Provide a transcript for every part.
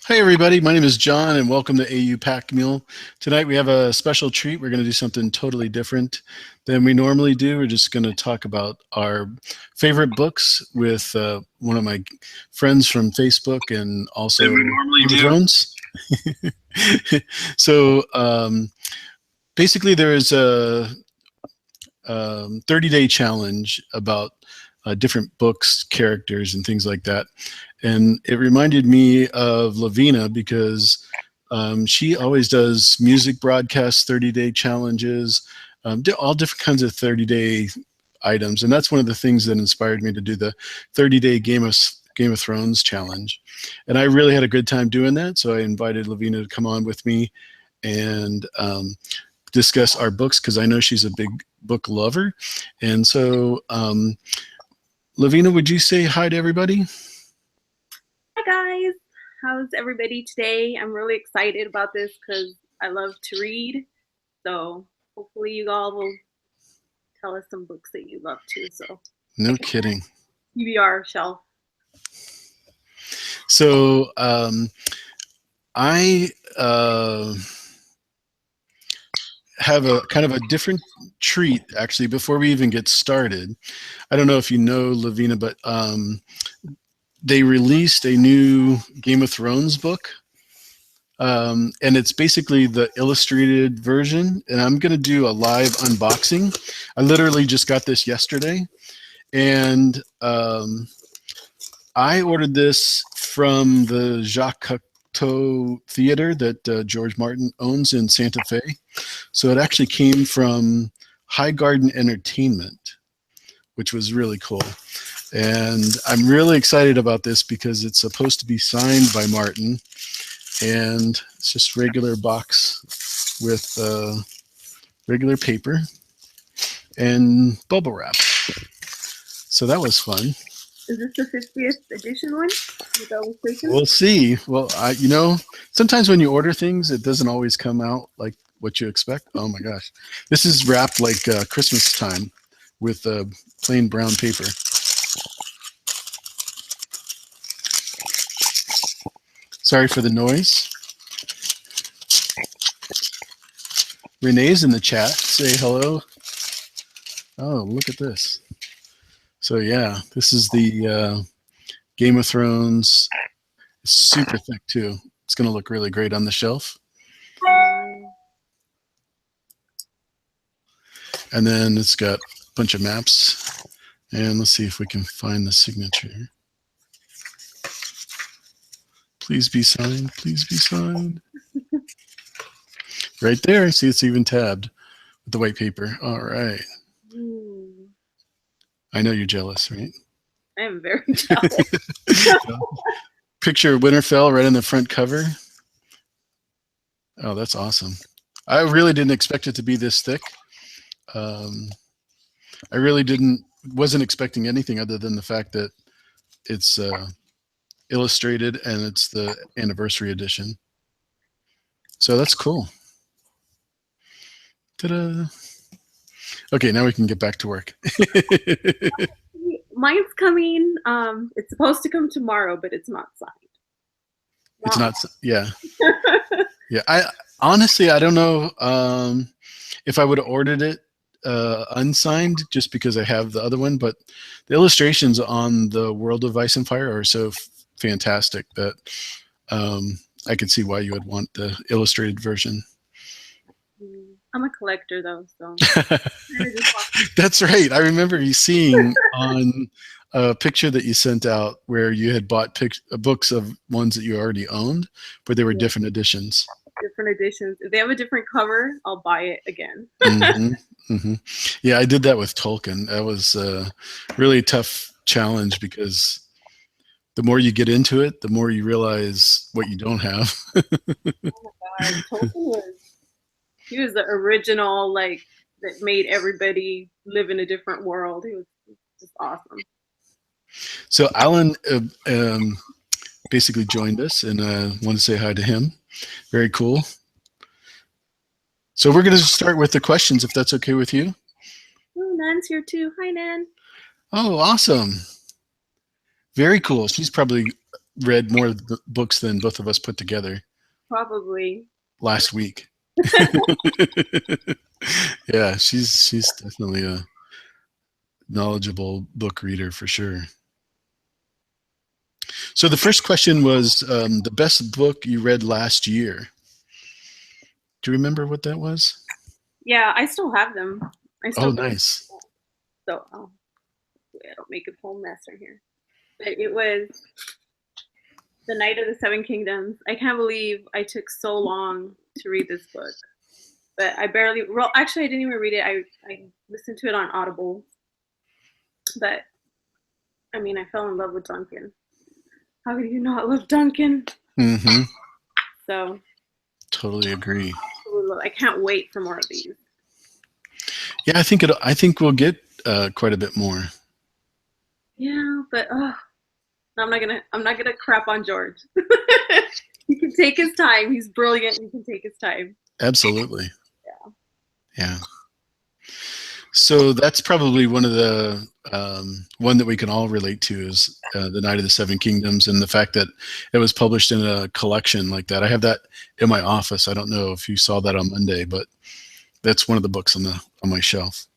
Hi everybody, my name is John and welcome to AuPackmule. Tonight we have a special treat. We're going to do something totally different than we normally do. We're just going to talk about our favorite books with one of my friends from Facebook and also Than we normally Game of do. Thrones. So basically there is a 30-day challenge about different books, characters, and things like that. And it reminded me of Lavina because she always does music broadcasts, 30-day challenges, all different kinds of 30-day items. And that's one of the things that inspired me to do the 30-day Game of Thrones challenge. And I really had a good time doing that. So I invited Lavina to come on with me and discuss our books because I know she's a big book lover. And so, Lavina, would you say hi to everybody? Hi guys, how's everybody today? I'm really excited about this because I love to read. So hopefully you all will tell us some books that you love too. So No kidding. TBR shelf. So I have a kind of a different treat actually before we even get started. I don't know if you know Lavina, but they released a new Game of Thrones book. And it's basically the illustrated version. And I'm going to do a live unboxing. I literally just got this yesterday. And I ordered this from the Jacques Cocteau Theater that George Martin owns in Santa Fe. So it actually came from High Garden Entertainment, which was really cool. And I'm really excited about this because it's supposed to be signed by Martin. And it's just regular box with regular paper and bubble wrap. So that was fun. Is this the 50th edition one with illustration? We'll see. Well, you know, sometimes when you order things, it doesn't always come out like what you expect. Oh my gosh. This is wrapped like Christmas time with plain brown paper. Sorry for the noise. Renee's in the chat. Say hello. Oh, look at this. So yeah, this is the Game of Thrones. It's super thick too. It's going to look really great on the shelf. And then it's got a bunch of maps. And let's see if we can find the signature. Please be signed. Please be signed. Right there. See, it's even tabbed with the white paper. All right. Ooh. I know you're jealous, right? I am very jealous. Picture of Winterfell right on the front cover. Oh, that's awesome. I really didn't expect it to be this thick. I really wasn't expecting anything other than the fact that it's illustrated and it's the anniversary edition. So that's cool. Ta-da. Okay, now we can get back to work. Mine's coming. It's supposed to come tomorrow, but it's not signed. It's not, yeah. Yeah, I honestly, I don't know if I would have ordered it unsigned just because I have the other one, but the illustrations on the World of Ice and Fire are so fantastic that I could see why you would want the illustrated version. I'm a collector though, so. That's right. I remember you seeing on a picture that you sent out where you had bought books of ones that you already owned, but they were different editions. Different editions. If they have a different cover, I'll buy it again. Yeah, I did that with Tolkien. That was a really tough challenge because the more you get into it, the more you realize what you don't have. Oh my God, Tolkien he was the original, like, that made everybody live in a different world. He was just awesome. So Alan basically joined us, and I want to say hi to him. Very cool. So we're going to start with the questions, if that's okay with you. Oh, Nan's here too. Hi, Nan. Oh, awesome. Very cool. She's probably read more books than both of us put together Probably. last week. Yeah, she's definitely a knowledgeable book reader for sure. So the first question was the best book you read last year. Do you remember what that was? Yeah, I still have them. I Oh, still nice. so I don't make a whole mess right here. But it was The Knight of the Seven Kingdoms. I can't believe I took so long to read this book. But I barely well actually I didn't even read it. I listened to it on Audible. But I mean I fell in love with Duncan. How could you not love Duncan? Mm-hmm. So Totally agree. I can't wait for more of these. Yeah, I think we'll get quite a bit more. Yeah, but I'm not gonna crap on George. He can take his time. He's brilliant. He can take his time. Absolutely. Yeah. Yeah. So that's probably one of the one that we can all relate to is the Knight of the Seven Kingdoms, and the fact that it was published in a collection like that. I have that in my office. I don't know if you saw that on Monday, but that's one of the books on my shelf.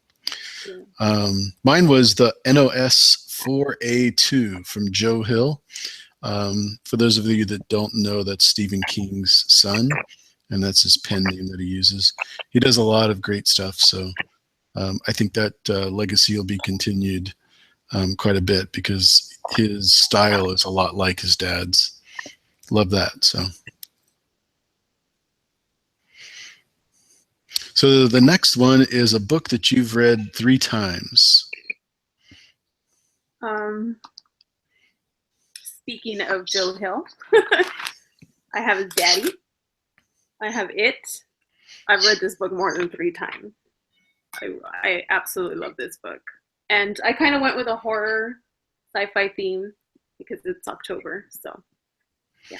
Yeah. Mine was the NOS 4A2 from Joe Hill. For those of you that don't know, that's Stephen King's son, and that's his pen name that he uses. He does a lot of great stuff, so I think that legacy will be continued quite a bit because his style is a lot like his dad's. Love that. So the next one is a book that you've read 3 times. Speaking of Joe Hill, I have his daddy. I have it. I've read this book more than 3 times. I absolutely love this book. And I kind of went with a horror sci-fi theme because it's October. So, yeah.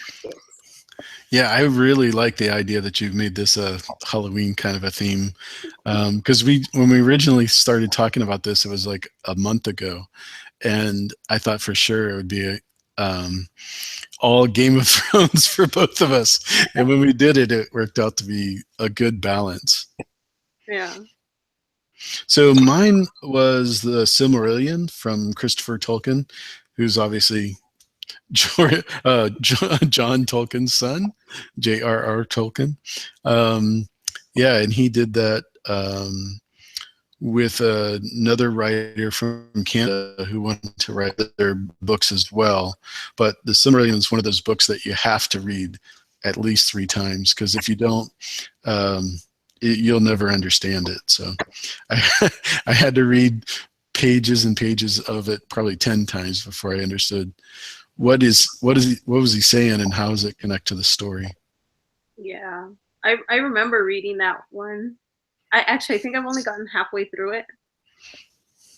Yeah, I really like the idea that you've made this a Halloween kind of a theme. Because when we originally started talking about this, it was like a month ago. And I thought for sure it would be all Game of Thrones for both of us. And when we did it, it worked out to be a good balance. Yeah. So mine was the Silmarillion from Christopher Tolkien, who's obviously John Tolkien's son, J.R.R. Tolkien. Yeah, and he did that with another writer from Canada who wanted to write their books as well. But the Silmarillion is one of those books that you have to read at least 3 times, because if you don't, you'll never understand it. So I had to read pages and pages of it probably 10 times before I understood what was he saying and how does it connect to the story. Yeah. I remember reading that one. I think I've only gotten halfway through it.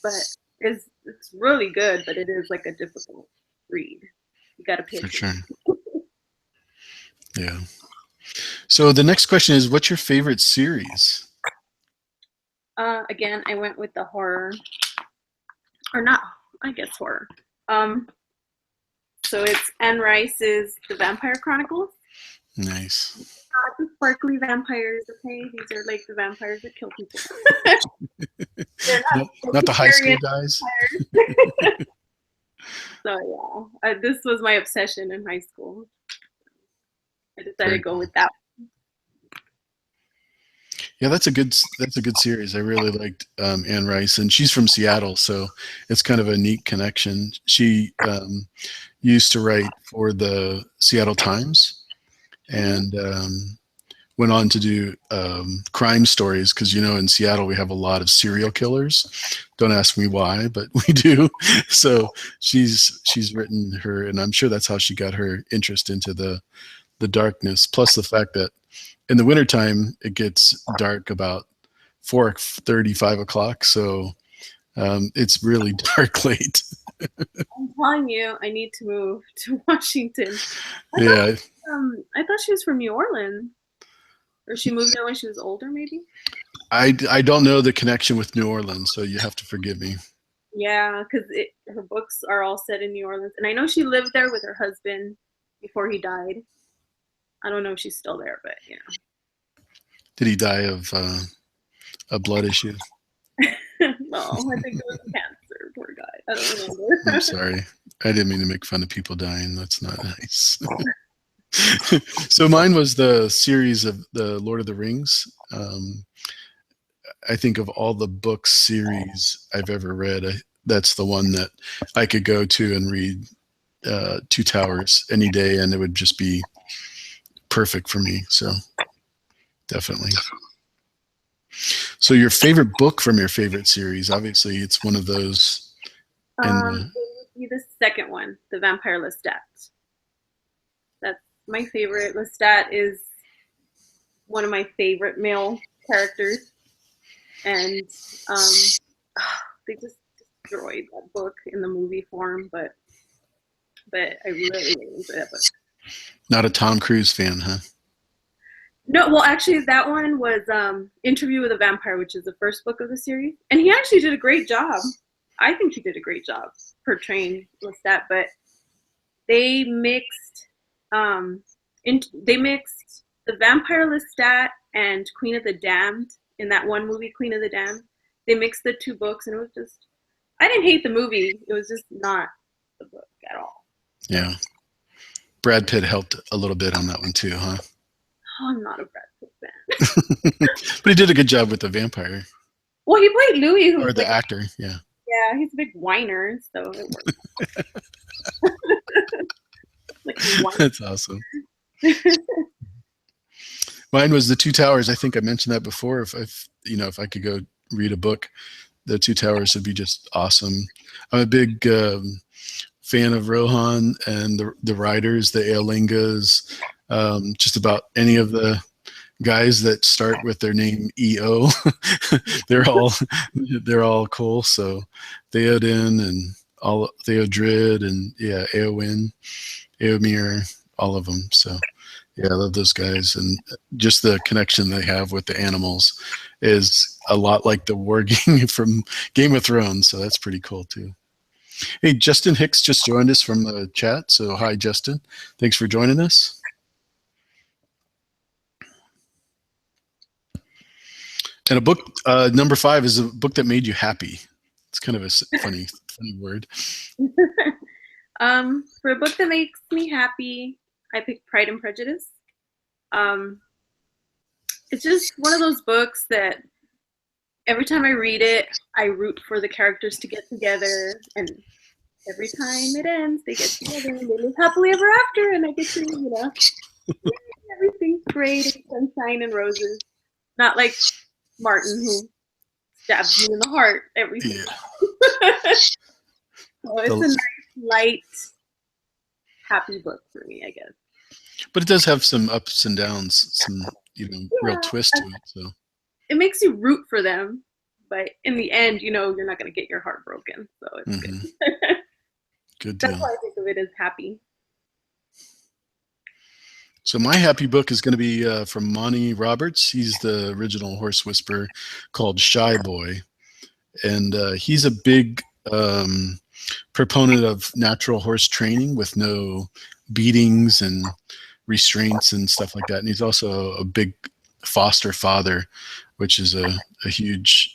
But it's really good, but it is like a difficult read. You got to pay attention. For sure. Yeah. So the next question is, what's your favorite series? Again, I went with the horror, or not, I guess horror. So it's Anne Rice's The Vampire Chronicles. Nice. Not the sparkly vampires, okay? These are like the vampires that kill people. They're not the high school guys. So yeah, this was my obsession in high school. I decided to go with that. Yeah, that's a good series. I really liked Anne Rice, and she's from Seattle, so it's kind of a neat connection. She used to write for the Seattle Times, and went on to do crime stories, because in Seattle we have a lot of serial killers. Don't ask me why, but we do. So she's written her, and I'm sure that's how she got her interest into the darkness. Plus the fact that in the wintertime it gets dark about 4:30, 5 o'clock. So it's really dark late. I'm telling you, I need to move to Washington. I thought she was from New Orleans. Or she moved there when she was older, maybe? I don't know the connection with New Orleans, so you have to forgive me. Yeah, because her books are all set in New Orleans, and I know she lived there with her husband before he died. I don't know if she's still there, but yeah. Did he die of a blood issue? No, I think it was cancer. Poor guy. I don't remember. I'm sorry. I didn't mean to make fun of people dying. That's not nice. So mine was the series of the Lord of the Rings. I think of all the book series I've ever read, that's the one that I could go to and read Two Towers any day, and it would just be perfect for me. So definitely. So your favorite book from your favorite series? Obviously, it's one of those. It would be the second one, The Vampire Lestat. That's my favorite. Lestat is one of my favorite male characters, and they just destroyed that book in the movie form. But I really, really enjoyed that book. Not a Tom Cruise fan, huh? No, well, actually, that one was Interview with a Vampire, which is the first book of the series, and he actually did a great job. I think he did a great job portraying Lestat, but they mixed the Vampire Lestat and Queen of the Damned in that one movie, Queen of the Damned. They mixed the two books, and it was just, I didn't hate the movie. It was just not the book at all. Yeah. Brad Pitt helped a little bit on that one too, huh? Oh, I'm not a Brad Pitt fan. But he did a good job with the vampire. Well, he played Louis, or the actor, yeah. Yeah, he's a big whiner, so it works. That's awesome. Mine was The Two Towers. I think I mentioned that before. If I could go read a book, The Two Towers would be just awesome. I'm a big fan of Rohan and the writers, the Eolingas, just about any of the guys that start with their name EO. they're all cool. So Theoden and all Theodred and yeah, Eowyn, Eomir, all of them. So yeah, I love those guys, and just the connection they have with the animals is a lot like the warging from Game of Thrones. So that's pretty cool too. Hey, Justin Hicks just joined us from the chat. So hi, Justin. Thanks for joining us. And a book, number 5 is a book that made you happy. It's kind of a funny word. For a book that makes me happy, I picked Pride and Prejudice. It's just one of those books that every time I read it, I root for the characters to get together, and every time it ends, they get together and they live happily ever after, and I get to, everything's great and sunshine and roses. Not like Martin, who stabs you in the heart every time. Yeah. So it's a nice, light, happy book for me, I guess. But it does have some ups and downs, some real twist to it. So it makes you root for them, but in the end, you're not going to get your heart broken. So it's good. Good deal. That's why I think of it as happy. So my happy book is going to be from Monty Roberts. He's the original horse whisperer, called Shy Boy, and he's a big proponent of natural horse training with no beatings and restraints and stuff like that. And he's also a big foster father, which is a huge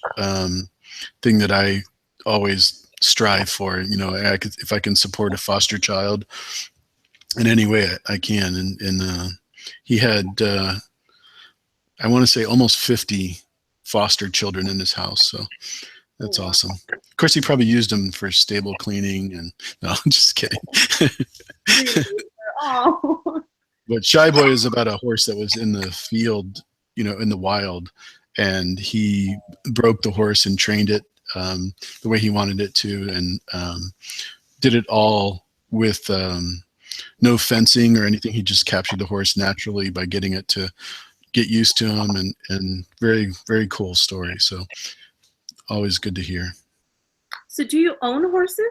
thing that I always strive for. If I can support a foster child in any way I can. And he had, I want to say, almost 50 foster children in his house. So that's awesome. Of course, he probably used them for stable cleaning. And no, I'm just kidding. But Shy Boy is about a horse that was in the field, in the wild. And he broke the horse and trained it the way he wanted it to, and did it all with no fencing or anything. He just captured the horse naturally by getting it to get used to him, and very, very cool story. So always good to hear. So do you own horses?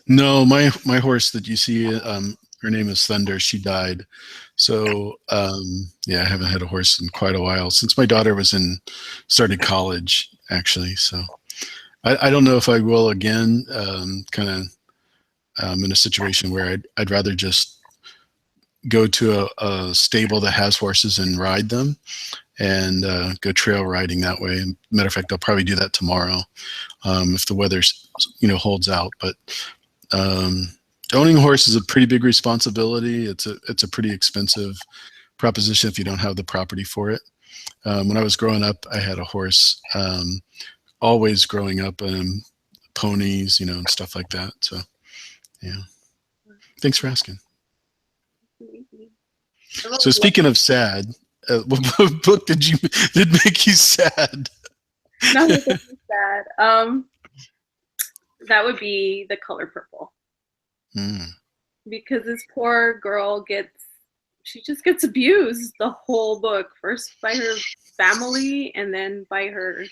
No, my horse that you see, her name is Thunder. She died. So yeah, I haven't had a horse in quite a while, since my daughter started college, actually. So I don't know if I will again. Kind of in a situation where I'd rather just go to a stable that has horses and ride them, and go trail riding that way. Matter of fact, I'll probably do that tomorrow if the weather holds out. But um, owning a horse is a pretty big responsibility. It's a pretty expensive proposition if you don't have the property for it. When I was growing up, I had a horse. Always growing up, ponies, and stuff like that. So, yeah. Thanks for asking. So, speaking of sad, what book did make you sad? Nothing sad. That would be The Color Purple. Because this poor girl just gets abused the whole book. First by her family and then by her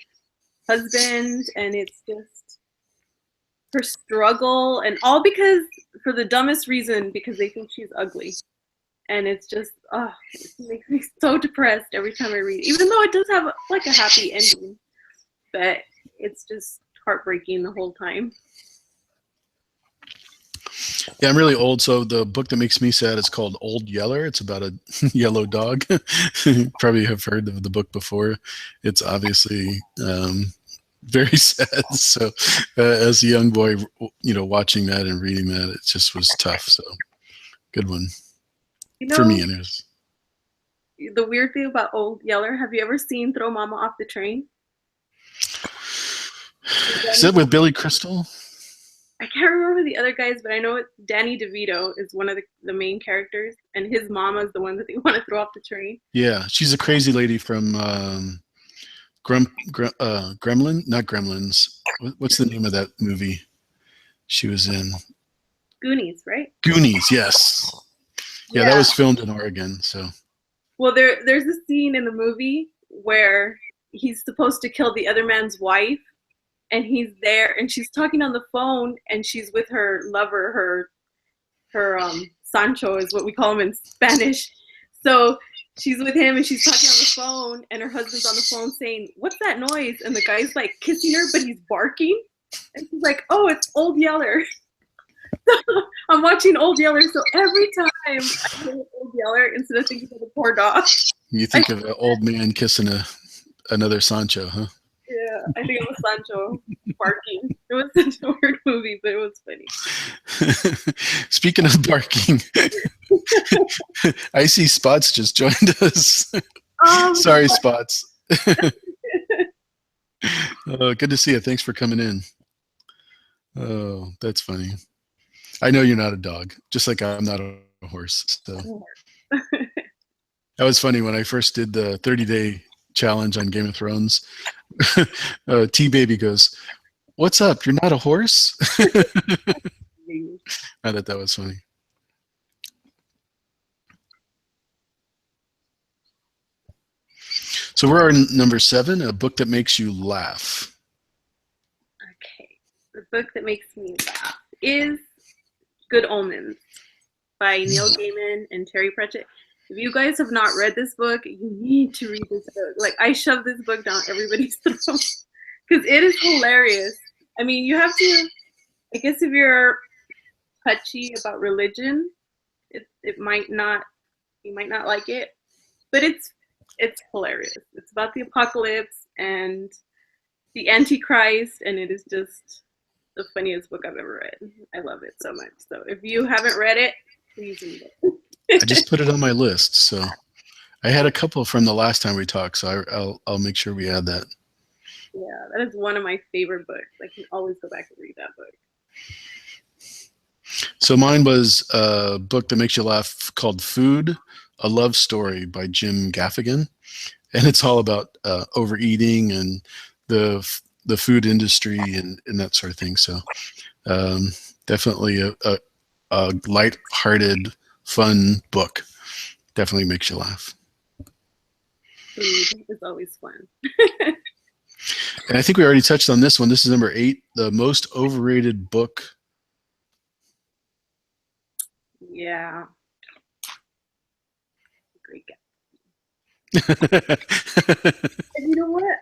husband, and it's just her struggle, and all because for the dumbest reason, because they think she's ugly. And it's just, it makes me so depressed every time I read it, even though it does have like a happy ending, but it's just heartbreaking the whole time. Yeah, I'm really old, so the book that makes me sad is called Old Yeller. It's about a yellow dog. You probably have heard of the book before. It's obviously very sad. So as a young boy, watching that and reading that, it just was tough. So good one. For me, anyways. The weird thing about Old Yeller, have you ever seen Throw Mama Off the Train? Is that with Billy Crystal? I can't remember the other guys, but I know Danny DeVito is one of the main characters, and his mama is the one that they want to throw off the train. Yeah, she's a crazy lady from Gremlin, not Gremlins. What's the name of that movie she was in? Goonies, right? Goonies, yes. Yeah, that was filmed in Oregon. So. Well, there's a scene in the movie where he's supposed to kill the other man's wife, and he's there, and she's talking on the phone, and she's with her lover, her Sancho is what we call him in Spanish. So she's with him, and she's talking on the phone, and her husband's on the phone saying, "What's that noise?" And the guy's like kissing her, but he's barking, and she's like, "Oh, it's Old Yeller." I'm watching Old Yeller, so every time I think of Old Yeller instead of thinking of the poor dog. You think of an old man kissing another Sancho, huh? Yeah, I think it was Sancho barking. It was such a weird movie, but it was funny. Speaking of barking, I see Spots just joined us. Sorry, Spots. Good to see you. Thanks for coming in. Oh, that's funny. I know you're not a dog, just like I'm not a horse. So that was funny when I first did the 30-day challenge on Game of Thrones. T-Baby goes, "What's up? You're not a horse?" I thought that was funny. So we're on number 7, a book that makes you laugh. Okay, the book that makes me laugh is Good Omens by Neil Gaiman and Terry Pratchett. If you guys have not read this book, you need to read this book. Like, I shove this book down everybody's throat because it is hilarious. I mean, you have to, I guess if you're touchy about religion, it might not, you might not like it, but it's hilarious. It's about the apocalypse and the Antichrist, and it is just the funniest book I've ever read. I love it so much. So if you haven't read it, please read it. I just put it on my list. So I had a couple from the last time we talked, so I'll make sure we add that. Yeah, that is one of my favorite books. I can always go back and read that book. So mine was a book that makes you laugh called Food, A Love Story by Jim Gaffigan. And it's all about overeating and the food industry and that sort of thing. So definitely a light-hearted, fun book. Definitely makes you laugh. Food is always fun. And I think we already touched on this one. This is number 8, the most overrated book. Yeah. Great guy. And you know what?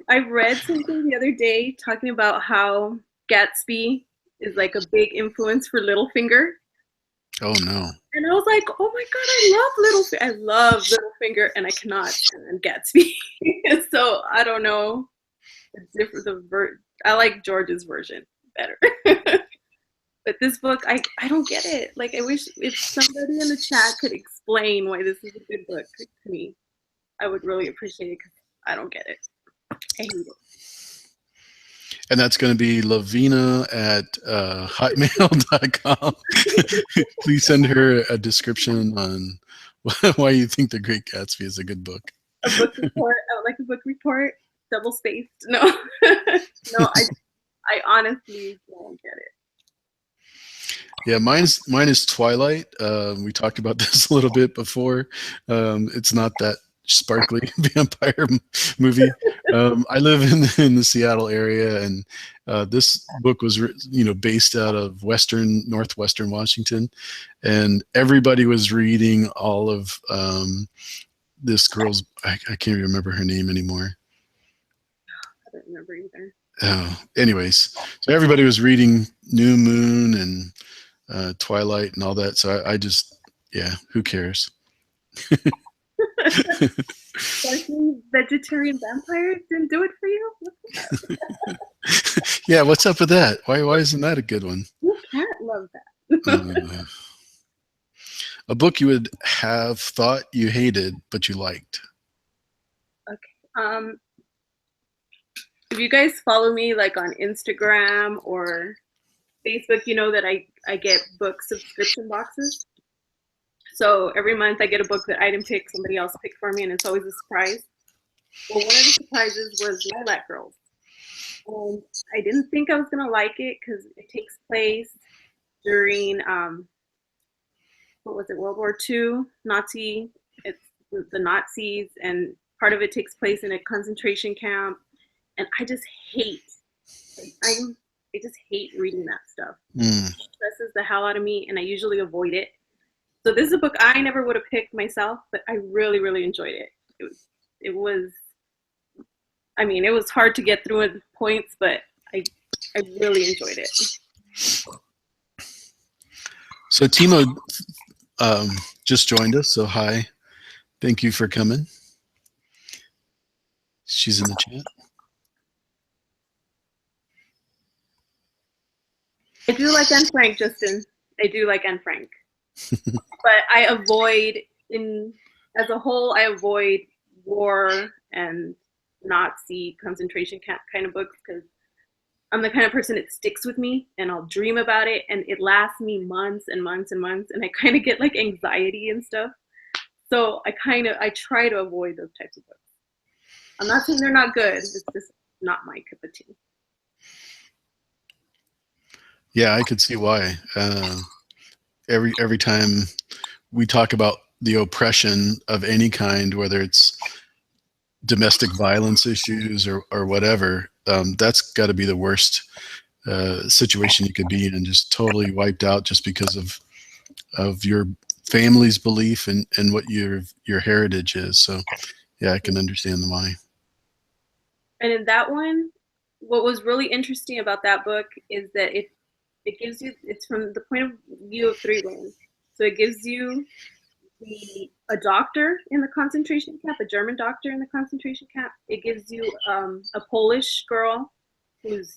I read something the other day talking about how Gatsby is like a big influence for Littlefinger. Oh no. And I was like, oh my god, I love Littlefinger, and I cannot stand Gatsby. So I don't know. I like George's version better. But this book, I don't get it. Like, I wish if somebody in the chat could explain why this is a good book to me, I would really appreciate it because I don't get it. I hate it. And that's going to be Lavina at hotmail.com. Please send her a description on why you think The Great Gatsby is a good book. A book report. I would like a book report, double spaced. No, no, I honestly don't get it. Yeah, mine is Twilight. We talked about this a little bit before. It's not that sparkly vampire movie. I live in the Seattle area, and this book was based out of northwestern Washington, and everybody was reading all of this girl's. I can't remember her name anymore. I don't remember either. Anyways, so everybody was reading New Moon and Twilight and all that. So I just, who cares? Vegetarian vampires didn't do it for you? Yeah, what's up with that? Why isn't that a good one? You can't love that. A book you would have thought you hated but you liked. Okay. If you guys follow me like on Instagram or Facebook, you know that I get book subscription boxes. So every month I get a book that I didn't pick, somebody else picked for me, and it's always a surprise. Well, one of the surprises was Lilac Girls. And I didn't think I was going to like it because it takes place during, what was it, World War II, it's the Nazis, and part of it takes place in a concentration camp. And I just hate, I just hate reading that stuff. It stresses the hell out of me, and I usually avoid it. So this is a book I never would have picked myself, but I really, really enjoyed it. It was hard to get through at points, but I really enjoyed it. So Timo just joined us, so hi. Thank you for coming. She's in the chat. I do like Anne Frank, Justin. I do like Anne Frank. But I avoid, as a whole, I avoid war and Nazi concentration camp kind of books because I'm the kind of person that sticks with me, and I'll dream about it, and it lasts me months and months and months, and I kind of get like anxiety and stuff. So I try to avoid those types of books. I'm not saying they're not good. It's just not my cup of tea. Yeah, I could see why. Every time we talk about the oppression of any kind, whether it's domestic violence issues or whatever, that's got to be the worst situation you could be in, and just totally wiped out just because of your family's belief and what your heritage is. So yeah, I can understand the why. And in that one, what was really interesting about that book is that it gives you, it's from the point of view of three women. So it gives you a doctor in the concentration camp, a German doctor in the concentration camp. It gives you a Polish girl who's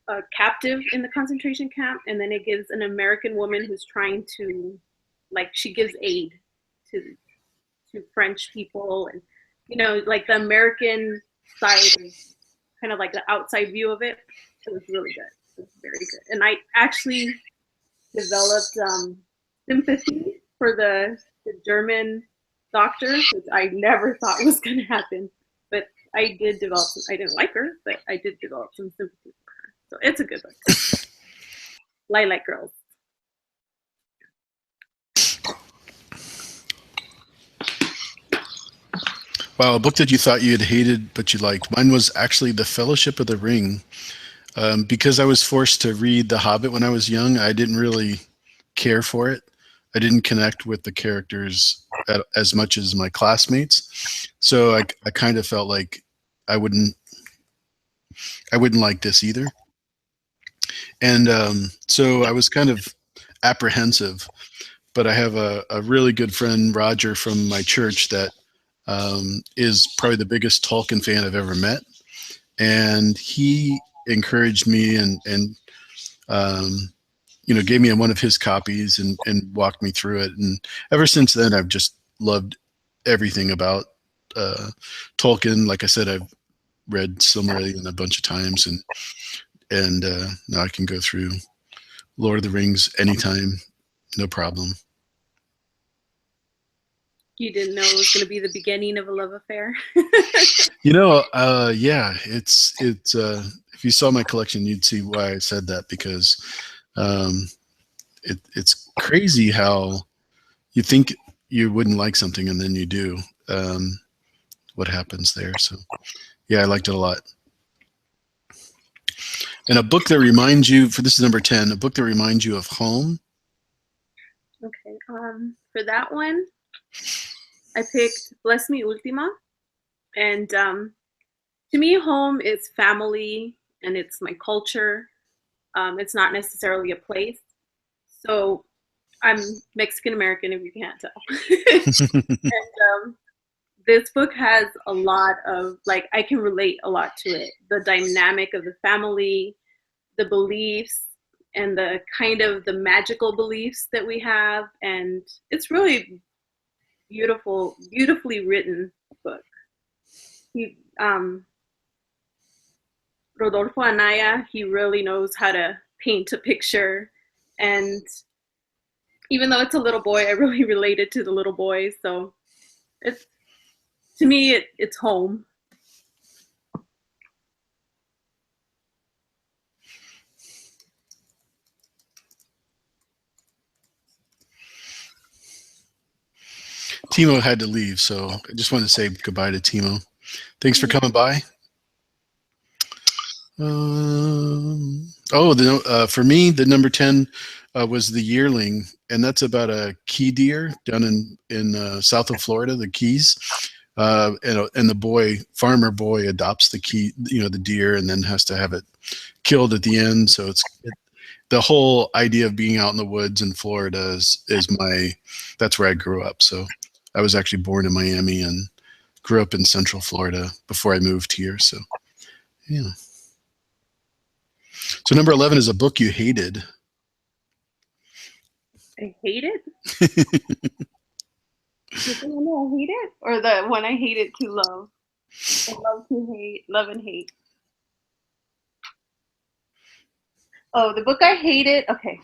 a captive in the concentration camp. And then it gives an American woman who's trying to, she gives aid to French people. And, like the American side is kind of like the outside view of it. It was really good. It was very good. And I actually developed sympathy for the German doctor, which I never thought was going to happen. But I did develop I didn't like her, but I did develop some sympathy for her. So it's a good book. Lilac Girls. Wow, a book that you thought you had hated but you liked. Mine was actually The Fellowship of the Ring. Because I was forced to read The Hobbit when I was young, I didn't really care for it. I didn't connect with the characters as much as my classmates. So I kind of felt like I wouldn't like this either. And so I was kind of apprehensive. But I have a really good friend, Roger, from my church that is probably the biggest Tolkien fan I've ever met. And he encouraged me and gave me one of his copies and walked me through it. And ever since then, I've just loved everything about Tolkien. Like I said, I've read Silmarillion a bunch of times, and now I can go through Lord of the Rings anytime, no problem. You didn't know it was going to be the beginning of a love affair? Yeah, it's if you saw my collection, you'd see why I said that, because it's crazy how you think you wouldn't like something and then you do. What happens there? So yeah, I liked it a lot. And a book that reminds you, this is number 10, a book that reminds you of home. Okay. For that one, I picked Bless Me Ultima. And to me, home is family and it's my culture. It's not necessarily a place. So I'm Mexican American, if you can't tell. And this book has a lot of, like, I can relate a lot to it. The dynamic of the family, the beliefs, and the kind of the magical beliefs that we have. And it's really beautifully written book. He, Rodolfo Anaya, he really knows how to paint a picture. And even though it's a little boy, I really related to the little boy. So it's, to me, it's home. Timo had to leave, so I just wanted to say goodbye to Timo. Thanks for coming by. For me, the number 10 was The Yearling, and that's about a key deer down in south of Florida, the Keys. And the farmer boy adopts the deer, and then has to have it killed at the end. So the whole idea of being out in the woods in Florida that's where I grew up. So I was actually born in Miami and grew up in Central Florida before I moved here. So yeah. So number 11 is a book you hated. I hate it? The one I hate it? Or the one I hated to love? I love to hate, love and hate. Oh, the book I hated? Okay.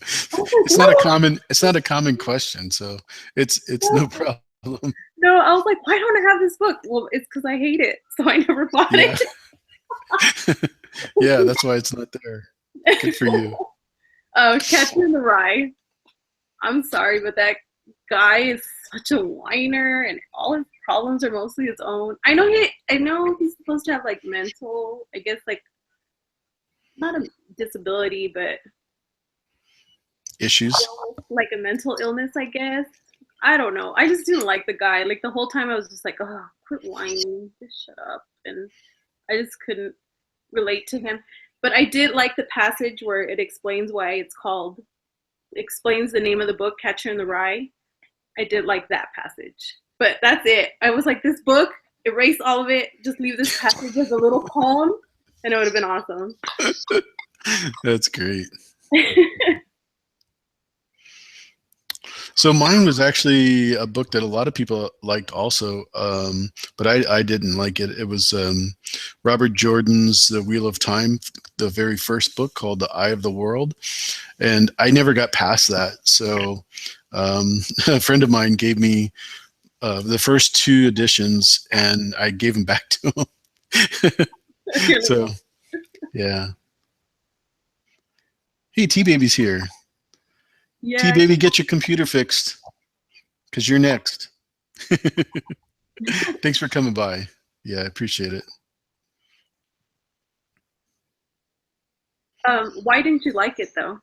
It's not a common question, so it's no problem. No, I was like, why don't I have this book? Well, it's because I hate it, so I never bought it. Yeah, that's why it's not there. Good for you. Catcher in the Rye. I'm sorry, but that guy is such a whiner, and all his problems are mostly his own. I know he's supposed to have like mental, I guess, like not a disability, but issues, like a mental illness, I guess. I don't know. I just didn't like the guy. Like the whole time I was just like, oh, quit whining, just shut up. And I just couldn't relate to him. But I did like the passage where it explains explains the name of the book, Catcher in the Rye. I did like that passage. But that's it. I was like, this book, erase all of it, just leave this passage as a little poem, and it would have been awesome. That's great. So mine was actually a book that a lot of people liked also, but I didn't like it. It was Robert Jordan's The Wheel of Time, the very first book, called The Eye of the World. And I never got past that. So a friend of mine gave me the first 2 editions, and I gave them back to him. So, yeah. Hey, T-Baby's here. Yeah. T-Baby, get your computer fixed, because you're next. Thanks for coming by. Yeah, I appreciate it. Why didn't you like it, though?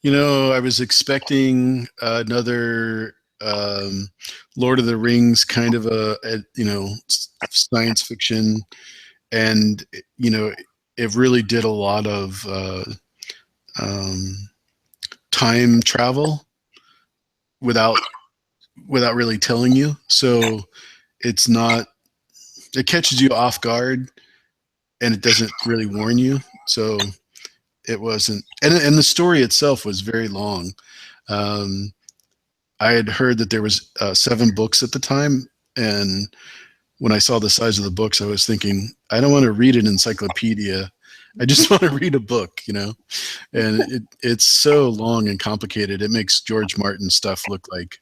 I was expecting another Lord of the Rings kind of science fiction, and it really did a lot of time travel without really telling you. So it's not, it catches you off guard, and it doesn't really warn you. So it wasn't, and the story itself was very long. I had heard that there was 7 books at the time, and when I saw the size of the books, I was thinking, I don't want to read an encyclopedia. I just want to read a book, and it's so long and complicated. It makes George Martin stuff look like,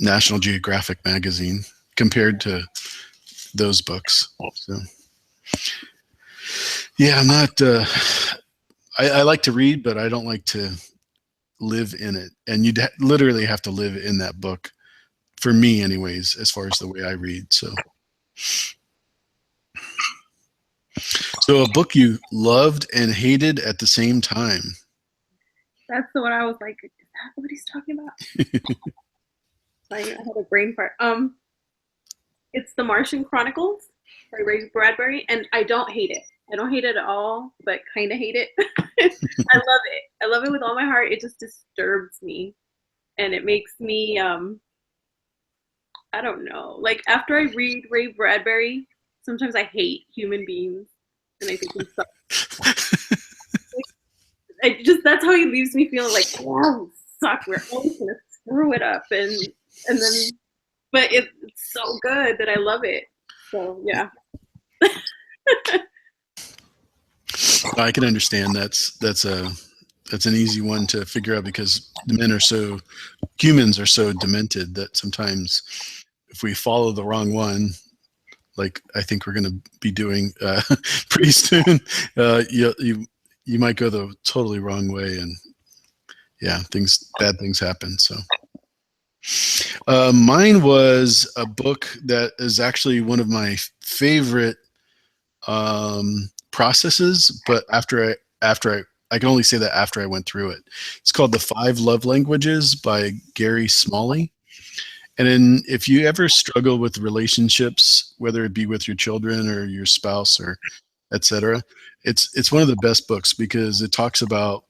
National Geographic magazine compared to those books. So, yeah, I'm not. I like to read, but I don't like to live in it. And you'd literally have to live in that book, for me, anyways, as far as the way I read. So a book you loved and hated at the same time. That's the one I was like, is that what he's talking about? I had a brain fart. It's The Martian Chronicles by Ray Bradbury, and I don't hate it. I don't hate it at all, but kind of hate it. I love it. I love it with all my heart. It just disturbs me, and it makes me I don't know. Like, after I read Ray Bradbury, sometimes I hate human beings, and I think we suck. That's how he leaves me feeling like, oh, suck. We're always gonna screw it up, and then, but it's so good that I love it. So yeah. I can understand that's an easy one to figure out, because humans are so demented that sometimes if we follow the wrong one, like I think we're going to be doing pretty soon, you might go the totally wrong way, and yeah, bad things happen. So mine was a book that is actually one of my favorite processes, but after I can only say that after I went through it. It's called The 5 Love Languages by Gary Smalley. And if you ever struggle with relationships, whether it be with your children or your spouse or etc., it's one of the best books, because it talks about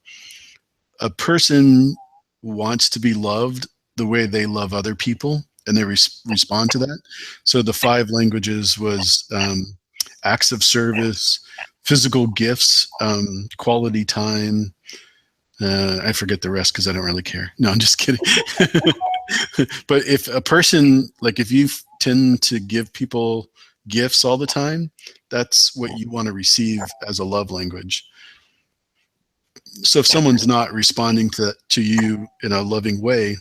a person wants to be loved the way they love other people, and they respond to that. So the 5 languages was acts of service, physical gifts, quality time. I forget the rest because I don't really care. No, I'm just kidding. But if a person, like if you tend to give people gifts all the time, that's what you want to receive as a love language. So if someone's not responding to you in a loving way,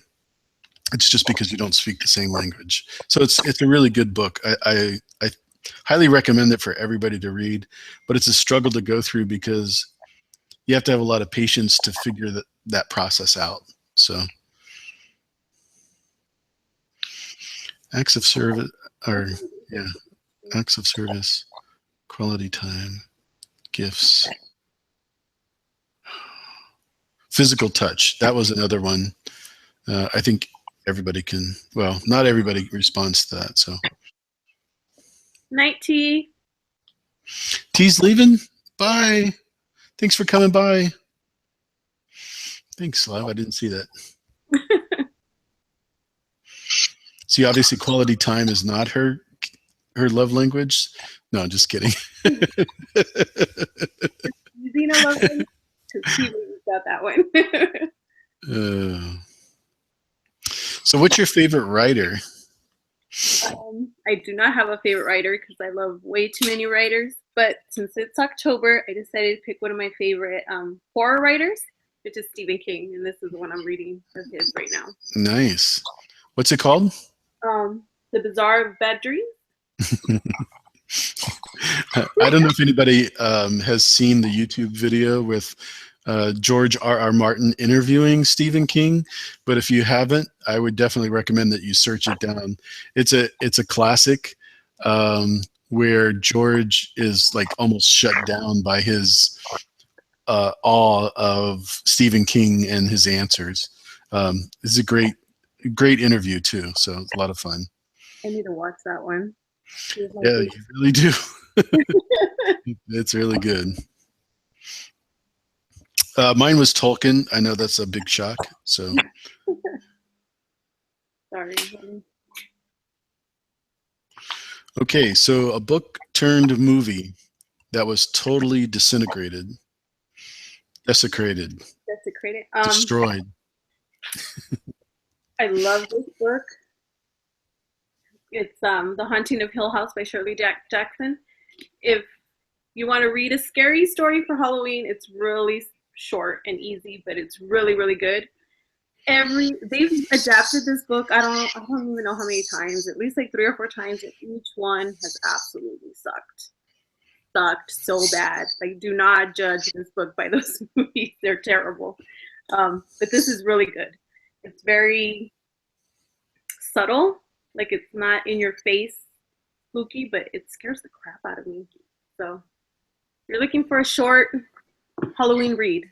it's just because you don't speak the same language. So it's a really good book. I highly recommend it for everybody to read, but it's a struggle to go through because you have to have a lot of patience to figure that process out. So acts of service, quality time, gifts, physical touch. That was another one. I think everybody can, well, not everybody responds to that. So night, T. T's leaving. Bye. Thanks for coming by. Thanks, Lav. I didn't see that. See, obviously, quality time is not her love language. No, I'm just kidding. Zena loves him because he got that one. So, what's your favorite writer? I do not have a favorite writer because I love way too many writers. But since it's October, I decided to pick one of my favorite horror writers, which is Stephen King, and this is the one I'm reading of his right now. Nice. What's it called? The Bazaar of Bad Dreams. I don't know if anybody has seen the YouTube video with George R.R. Martin interviewing Stephen King, but if you haven't, I would definitely recommend that you search it down. It's a classic where George is like almost shut down by his awe of Stephen King and his answers. This is a great interview too. So it's a lot of fun. I need to watch that one. Yeah, you really do. It's really good. Mine was Tolkien. I know that's a big shock. So sorry. Okay, so a book turned movie that was totally desecrated, Desecrated. destroyed. I love this book. It's The Haunting of Hill House by Shirley Jackson. If you want to read a scary story for Halloween, it's really short and easy, but it's really, really good. They've adapted this book, I don't even know how many times, at least like 3 or 4 times, and each one has absolutely sucked so bad. Like, do not judge this book by those movies. They're terrible. But this is really good. It's very subtle. Like, it's not in your face spooky, but it scares the crap out of me. So if you're looking for a short Halloween read,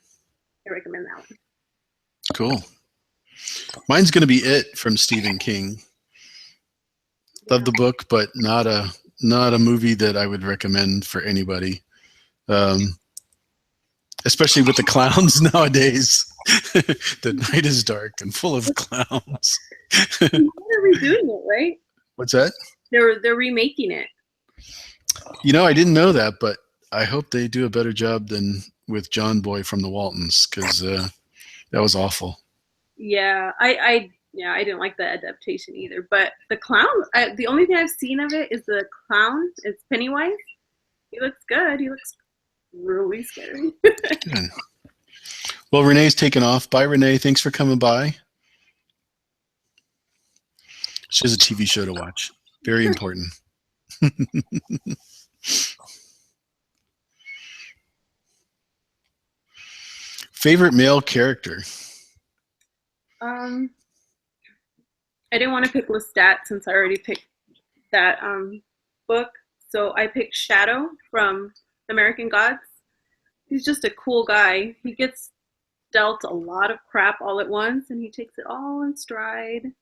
I recommend that one. Cool. Mine's going to be It from Stephen King. Love the book, but not a movie that I would recommend for anybody. Especially with the clowns nowadays. The night is dark and full of clowns. They're redoing it, right? What's that? They're remaking it. You know, I didn't know that, but I hope they do a better job than with John Boy from the Waltons, because that was awful. Yeah, I didn't like the adaptation either. But the clown, the only thing I've seen of it is the clown. It's Pennywise. He looks good. He looks really scary. Good. Well, Renee's taken off. Bye, Renee. Thanks for coming by. She has a TV show to watch. Very important. Favorite male character? I didn't want to pick Lestat since I already picked that book. So I picked Shadow from American Gods. He's just a cool guy. He gets dealt a lot of crap all at once, and he takes it all in stride.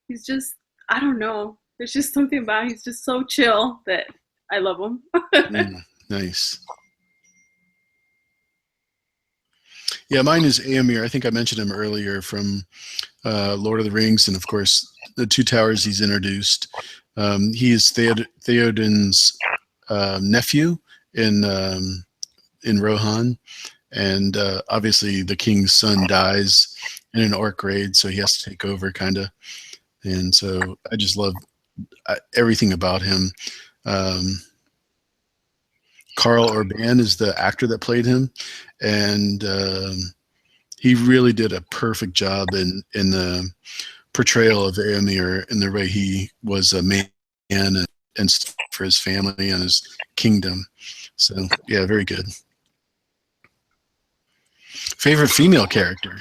He's just, I don't know. There's just something about him. He's just so chill that I love him. Nice. Yeah, mine is Éomer. I think I mentioned him earlier from Lord of the Rings, and of course, the Two Towers he's introduced. He is Theoden's nephew in Rohan, and obviously the king's son dies in an orc raid, so he has to take over, kind of. And so I just love everything about him. Carl Urban is the actor that played him, and he really did a perfect job in the portrayal of Éomer and the way he was a man and for his family and his kingdom. So yeah, very good. Favorite female character?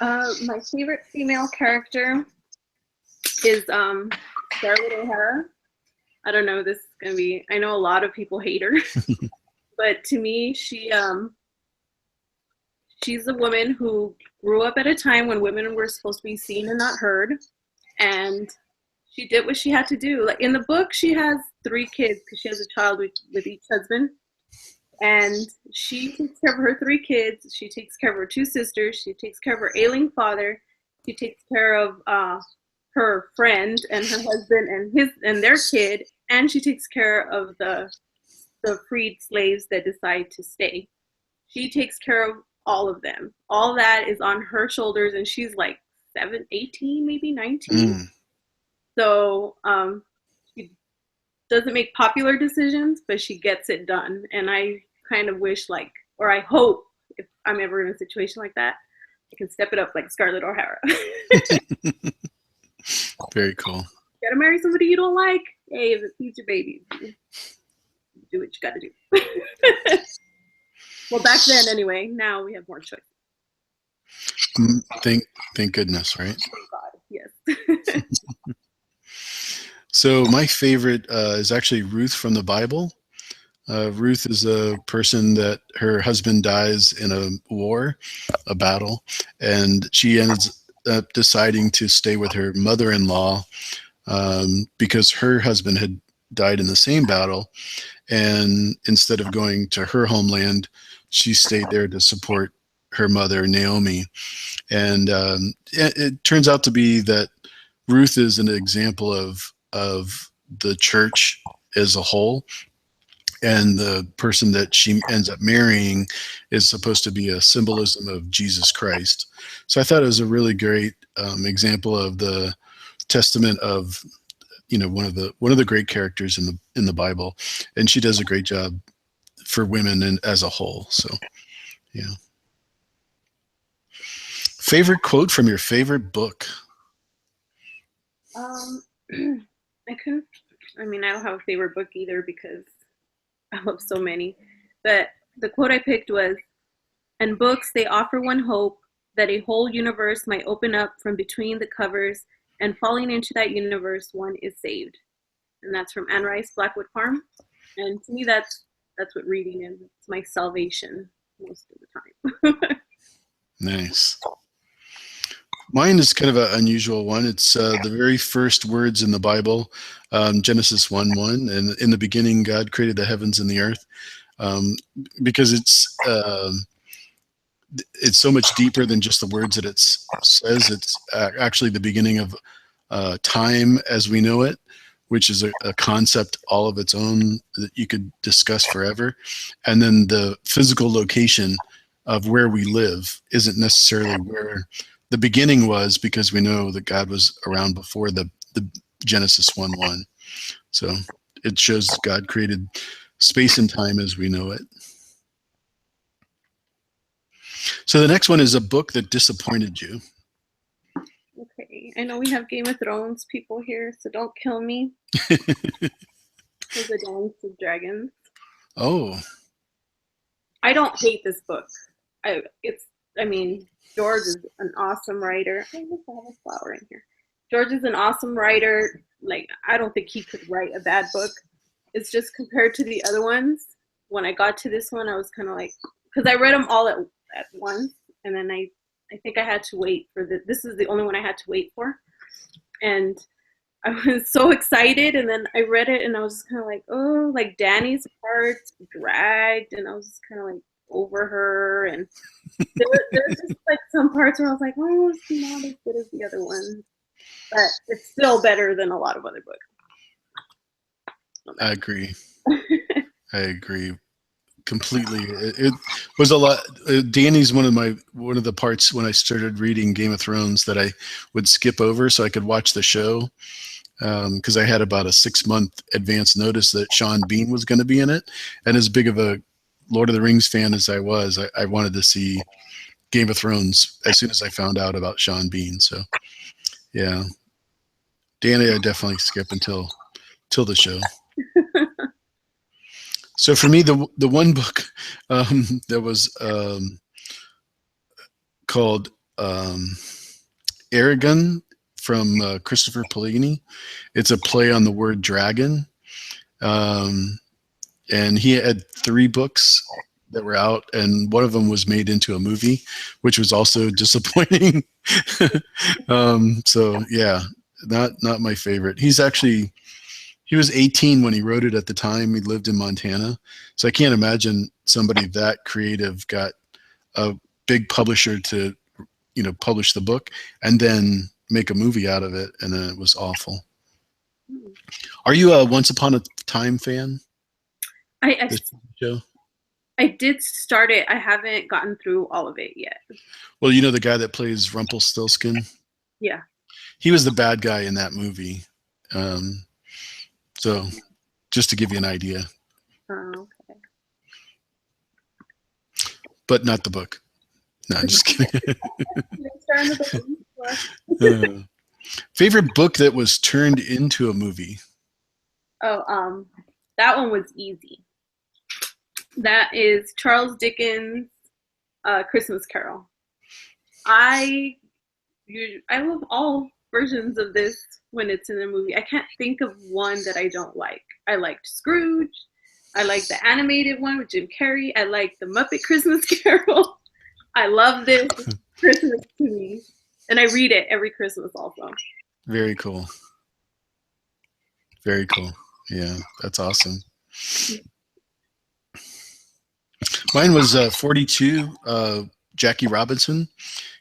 My favorite female character is Scarlett O'Hara. I don't know, this is gonna be, I know a lot of people hate her, but to me, she's a woman who grew up at a time when women were supposed to be seen and not heard, and she did what she had to do. Like in the book, she has 3 kids because she has a child with each husband, and she takes care of her 3 kids. She takes care of her 2 sisters. She takes care of her ailing father. She takes care of her friend and her husband and their kid, and she takes care of the freed slaves that decide to stay. She takes care of all of them. All that is on her shoulders, and she's like 18, maybe 19. So she doesn't make popular decisions, but she gets it done. And I kind of wish, or I hope, if I'm ever in a situation like that, I can step it up like Scarlett O'Hara. Very cool. You gotta marry somebody you don't like. Hey, if it feeds your babies, do what you gotta do. Well, back then anyway. Now we have more choice. Thank goodness, right? Thank God, yes. So my favorite is actually Ruth from the Bible. Ruth is a person that her husband dies in a war, a battle, and she ends up deciding to stay with her mother-in-law because her husband had died in the same battle. And instead of going to her homeland, she stayed there to support her mother, Naomi. And it turns out to be that Ruth is an example of the church as a whole, and the person that she ends up marrying is supposed to be a symbolism of Jesus Christ. So I thought it was a really great example of the testament of, you know, one of the great characters in the Bible, and she does a great job for women and as a whole. So yeah. Favorite quote from your favorite book? I couldn't. I mean, I don't have a favorite book either because I love so many. But the quote I picked was, "And books, they offer one hope that a whole universe might open up from between the covers, and falling into that universe, one is saved." And that's from Anne Rice, Blackwood Farm. And to me, that's what reading is. It's my salvation most of the time. Nice. Mine is kind of an unusual one. It's the very first words in the Bible, Genesis 1:1, and in the beginning God created the heavens and the earth, because it's so much deeper than just the words that it says. It's actually the beginning of time as we know it, which is a concept all of its own that you could discuss forever. And then the physical location of where we live isn't necessarily where the beginning was, because we know that God was around before the Genesis 1:1. So it shows God created space and time as we know it. So the next one is a book that disappointed you. Okay, I know we have Game of Thrones people here, so don't kill me. For the Dance of Dragons. Oh. I don't hate this book. I mean, George is an awesome writer. I just have a flower in here. George is an awesome writer. Like, I don't think he could write a bad book. It's just compared to the other ones. When I got to this one, I was kind of like, because I read them all at once, and then I think I had to wait for this is the only one I had to wait for. And I was so excited, and then I read it, and I was just kind of like, oh, like Danny's parts dragged, and I was just kind of like over her, and there was just like some parts where I was like, oh, it's not as good as the other one, but it's still better than a lot of other books. I agree. I agree completely. It was a lot. Danny's one of the parts when I started reading Game of Thrones that I would skip over so I could watch the show, because I had about a 6-month advance notice that Sean Bean was going to be in it. And as big of a Lord of the Rings fan as I was, I wanted to see Game of Thrones as soon as I found out about Sean Bean. So yeah, Danny, I definitely skip until the show. So for me, the one book that was called Aragon from Christopher Polini. It's a play on the word dragon. And he had 3 books that were out, and one of them was made into a movie, which was also disappointing. So yeah, not my favorite. He was 18 when he wrote it at the time. He lived in Montana. So I can't imagine somebody that creative got a big publisher to, publish the book and then make a movie out of it. And then it was awful. Are you a Once Upon a Time fan? I did start it. I haven't gotten through all of it yet. Well, you know the guy that plays Rumpelstiltskin? Yeah. He was the bad guy in that movie. So just to give you an idea. Okay. But not the book. No, I'm just kidding. Favorite book that was turned into a movie? Oh, that one was easy. That is Charles Dickens' Christmas Carol. I love all versions of this when it's in a movie. I can't think of one that I don't like. I liked Scrooge. I like the animated one with Jim Carrey. I like the Muppet Christmas Carol. I love this Christmas to me. And I read it every Christmas also. Very cool. Very cool. Yeah, that's awesome. Mine was 42, Jackie Robinson.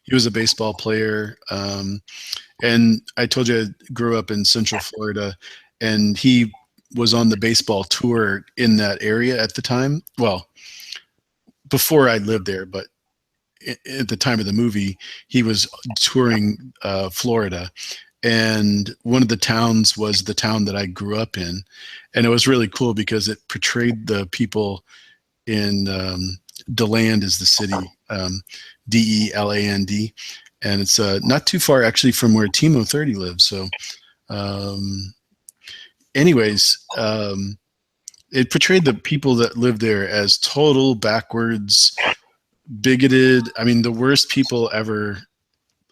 He was a baseball player. And I told you I grew up in Central Florida, and he was on the baseball tour in that area at the time. Well, before I lived there, but at the time of the movie, he was touring Florida. And one of the towns was the town that I grew up in. And it was really cool because it portrayed the people in DeLand is the city, Deland. And it's not too far actually from where Timo 30 lives. So anyways, it portrayed the people that lived there as total backwards, bigoted. I mean, the worst people ever.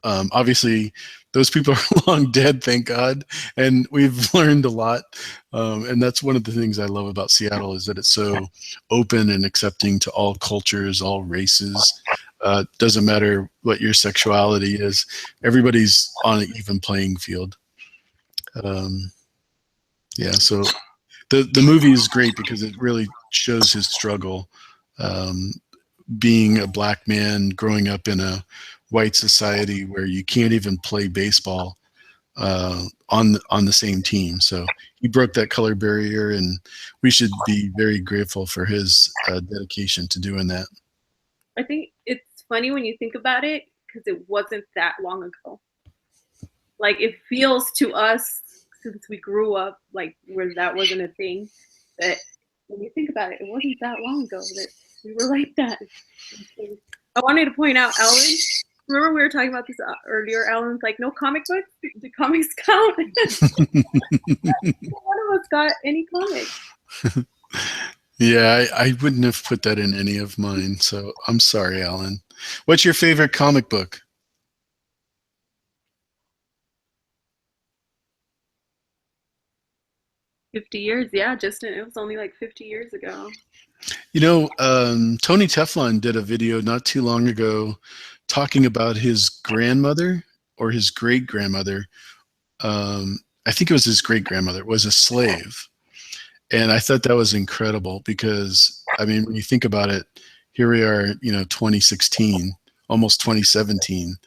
Obviously, those people are long dead, thank God, and we've learned a lot. And that's one of the things I love about Seattle is that it's so open and accepting to all cultures, all races. Doesn't matter what your sexuality is. Everybody's on an even playing field. Yeah, so the movie is great because it really shows his struggle, being a black man growing up in a white society where you can't even play baseball on the same team. So he broke that color barrier, and we should be very grateful for his dedication to doing that. I think it's funny when you think about it because it wasn't that long ago. Like it feels to us since we grew up like where that wasn't a thing, that when you think about it, it wasn't that long ago that we were like that. I wanted to point out, Alan, remember we were talking about this earlier, Alan's like, no comic books? Do comics count? None of us got any comics. Yeah, I wouldn't have put that in any of mine, so I'm sorry, Alan. What's your favorite comic book? $50, yeah, Justin. It was only like 50 years ago. You know, Tony Teflon did a video not too long ago talking about his grandmother or his great grandmother. I think it was his great grandmother was a slave, and I thought that was incredible because I mean, when you think about it, here we are, 2016, almost 2017,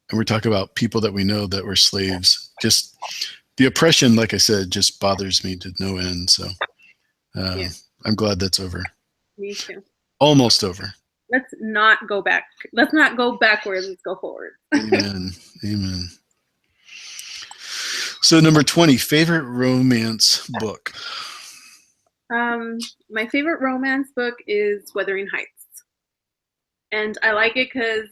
and we're talking about people that we know that were slaves. Just the oppression, like I said, just bothers me to no end. So Yeah, I'm glad that's over. me too. Almost over. Let's not go back. Let's not go backwards. Let's go forward. Amen. Amen. So number 20, favorite romance book. My favorite romance book is Wuthering Heights, and I like it because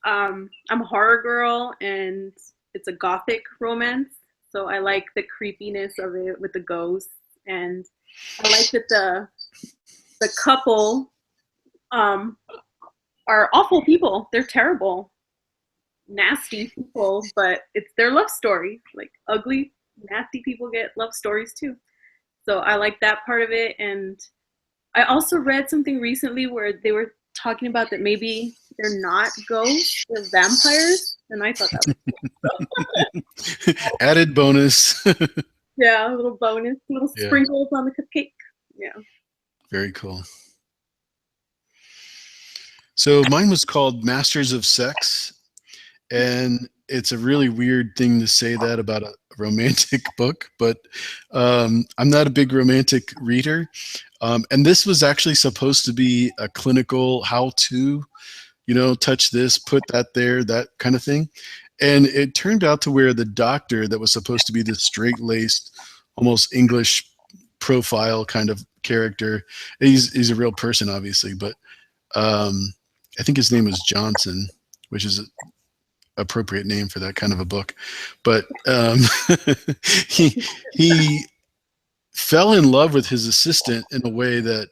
I'm a horror girl, and it's a gothic romance. So I like the creepiness of it with the ghosts, and I like that the couple are awful people. They're terrible, nasty people, but it's their love story. Like ugly, nasty people get love stories too. So I like that part of it. And I also read something recently where they were talking about that maybe they're not ghosts, they're vampires. And I thought that was cool. Added bonus. Yeah, a little bonus, little sprinkles on the cupcake. Yeah. Very cool. So mine was called Masters of Sex, and it's a really weird thing to say that about a romantic book, but I'm not a big romantic reader. And this was actually supposed to be a clinical how-to, touch this, put that there, that kind of thing. And it turned out to where the doctor that was supposed to be this straight-laced, almost English profile kind of character, he's a real person, obviously, but I think his name was Johnson, which is an appropriate name for that kind of a book. But he fell in love with his assistant in a way that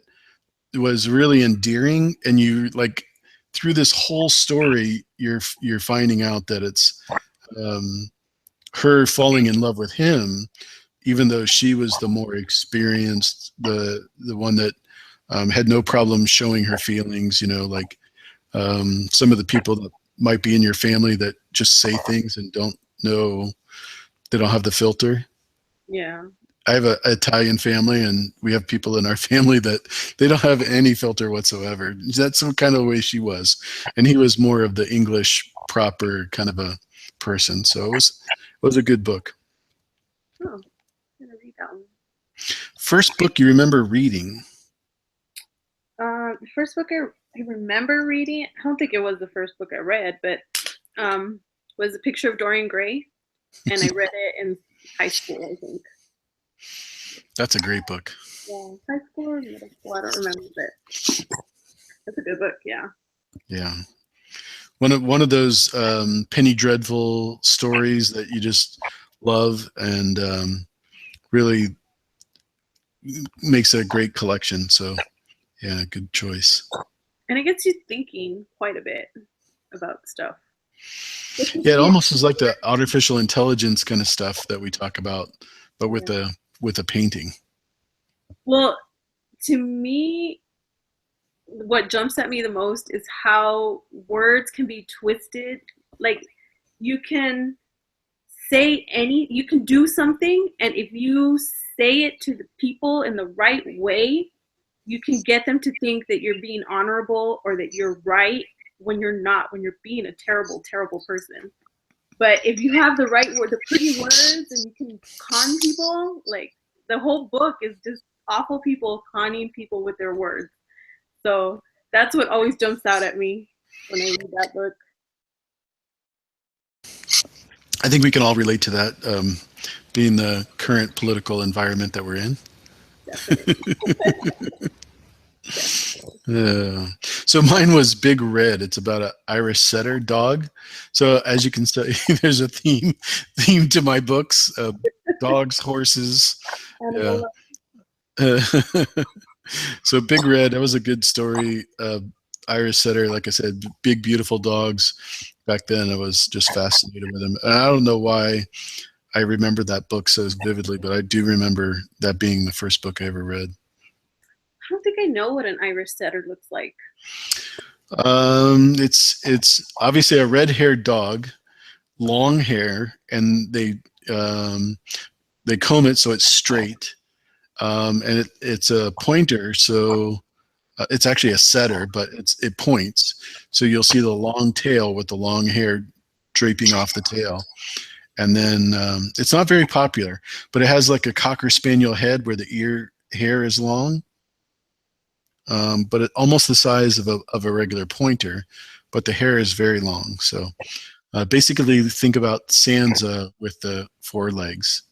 was really endearing, and you like through this whole story, you're finding out that it's her falling in love with him, even though she was the more experienced, the one that had no problem showing her feelings, like some of the people that might be in your family that just say things and don't know, they don't have the filter. Yeah. I have an Italian family, and we have people in our family that they don't have any filter whatsoever. That's some kind of the way she was. And he was more of the English proper kind of a person. So it was a good book. Oh, I'm gonna read that one. First book you remember reading? The first book I remember reading, I don't think it was the first book I read, but was A Picture of Dorian Gray, and I read it in high school, I think. That's a great book. Yeah, high school or middle school, I don't remember, but that's a good book. Yeah. Yeah. One of those Penny Dreadful stories that you just love, and really makes a great collection. So yeah, good choice. And it gets you thinking quite a bit about stuff. Yeah, it almost is like the artificial intelligence kind of stuff that we talk about, but with a painting. Well, to me, what jumps at me the most is how words can be twisted. Like, you can you can do something, and if you say it to the people in the right way, you can get them to think that you're being honorable or that you're right when you're not, when you're being a terrible, terrible person. But if you have the right word, the pretty words, and you can con people, like, the whole book is just awful people conning people with their words. So that's what always jumps out at me when I read that book. I think we can all relate to that, being the current political environment that we're in. So mine was Big Red. It's about an Irish setter dog. So as you can see, there's a theme to my books: dogs, horses. Yeah. So Big Red, that was a good story. Irish setter, like I said, big beautiful dogs. Back then, I was just fascinated with them. And I don't know why I remember that book so vividly, but I do remember that being the first book I ever read. I don't think I know what an Irish setter looks like. It's obviously a red-haired dog, long hair, and they comb it so it's straight, and it's a pointer, so it's actually a setter, but it points, so you'll see the long tail with the long hair draping off the tail. And then it's not very popular, but it has like a Cocker Spaniel head where the ear hair is long. But it almost the size of a regular pointer, but the hair is very long. So basically think about Sansa with the 4 legs.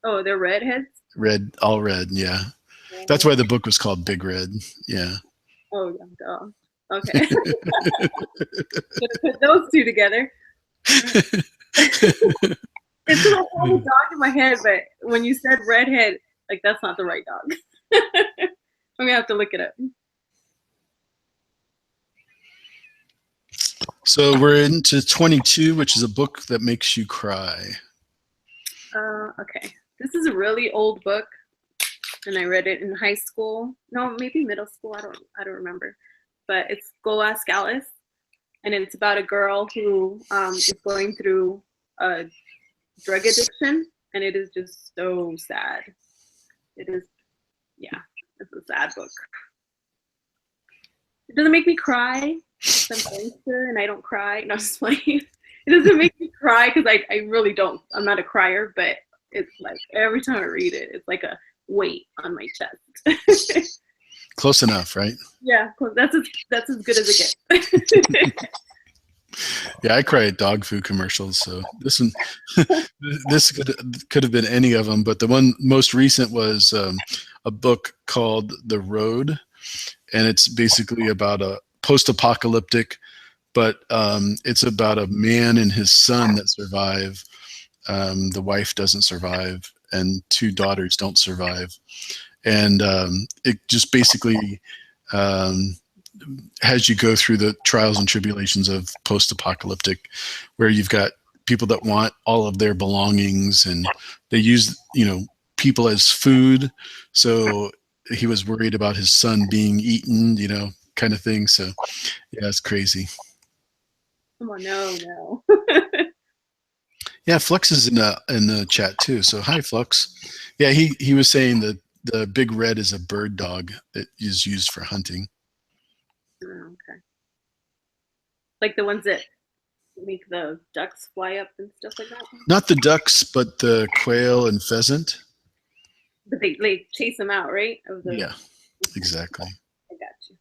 Oh, they're redheads? Red, all red, yeah. That's why the book was called Big Red, yeah. Oh, yeah, duh. Okay. Gonna put those two together. It's like I have a dog in my head, but when you said redhead, like, that's not the right dog. I'm gonna have to look it up. So we're into 22, which is a book that makes you cry. Okay. This is a really old book, and I read it in high school. No, maybe middle school. I don't remember. But it's Go Ask Alice, and it's about a girl who is going through a drug addiction, and it is just so sad. It is, yeah, it's a sad book. It doesn't make me cry. I'm gangster and I don't cry. No, I'm just playing. It doesn't make me cry because I really don't. I'm not a crier, but it's like every time I read it, it's like a weight on my chest. Close enough, right? Yeah, that's as good as it gets. Yeah, I cry at dog food commercials. So this one, this could have been any of them, but the one most recent was a book called The Road, and it's basically about a post-apocalyptic, but it's about a man and his son that survive. The wife doesn't survive, and 2 daughters don't survive, and it just basically has you go through the trials and tribulations of post-apocalyptic, where you've got people that want all of their belongings, and they use, people as food. So he was worried about his son being eaten, kind of thing. So yeah, it's crazy. Come on, no. Yeah, Flux is in the chat too. So hi, Flux. Yeah, he was saying that the big red is a bird dog that is used for hunting. Oh, okay. Like the ones that make the ducks fly up and stuff like that. Not the ducks, but the quail and pheasant. But they chase them out, right? Yeah, exactly. I got you.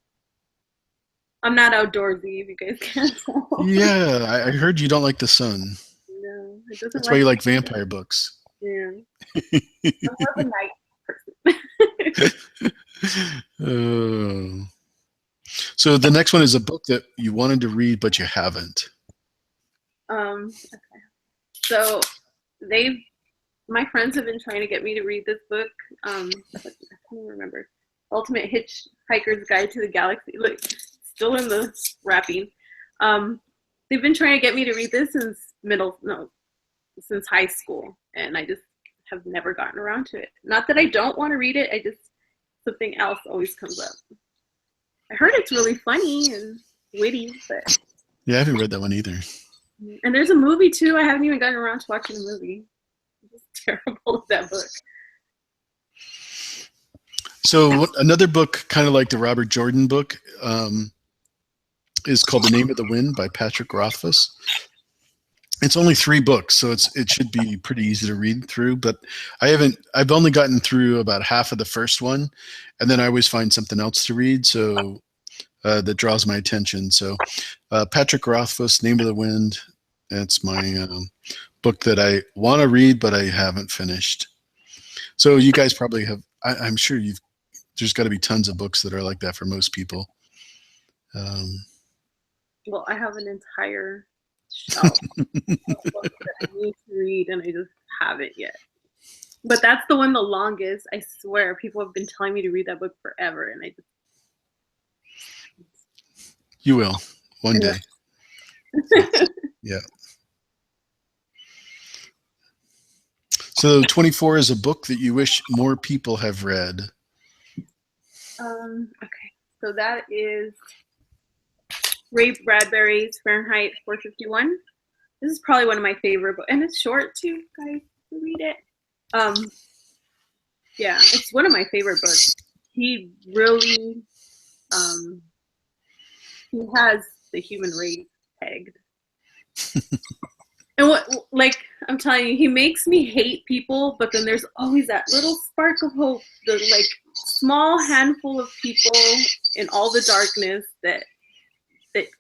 I'm not outdoorsy, if you guys can't tell. Yeah, I heard you don't like the sun. No, it doesn't. That's why you like vampire books. Yeah, I'm more of a night person. Oh. So the next one is a book that you wanted to read but you haven't. Okay. So my friends have been trying to get me to read this book. I can't even remember. Ultimate Hitchhiker's Guide to the Galaxy. Look, still in the wrapping. They've been trying to get me to read this since high school, and I just have never gotten around to it. Not that I don't want to read it, something else always comes up. I heard it's really funny and witty, but Yeah, I haven't read that one either. And there's a movie too. I haven't even gotten around to watching the movie. I'm just terrible at that book. So another book, kind of like the Robert Jordan book, is called The Name of the Wind by Patrick Rothfuss. It's only 3 books, so it should be pretty easy to read through. But I've only gotten through about half of the first one, and then I always find something else to read. So that draws my attention. So Patrick Rothfuss, Name of the Wind. That's my book that I want to read, but I haven't finished. So you guys probably have. I'm sure there's got to be tons of books that are like that for most people. Well, I have an entire shelf of books that I need to read, and I just haven't yet. But that's the one the longest. I swear, people have been telling me to read that book forever, and I just. You will one day. Yeah. So 24 is a book that you wish more people have read. Okay, so that is Ray Bradbury's Fahrenheit 451. This is probably one of my favorite books, and it's short too, guys. Read it. Yeah, it's one of my favorite books. He really, he has the human race pegged. And I'm telling you, he makes me hate people, but then there's always that little spark of hope, the small handful of people in all the darkness that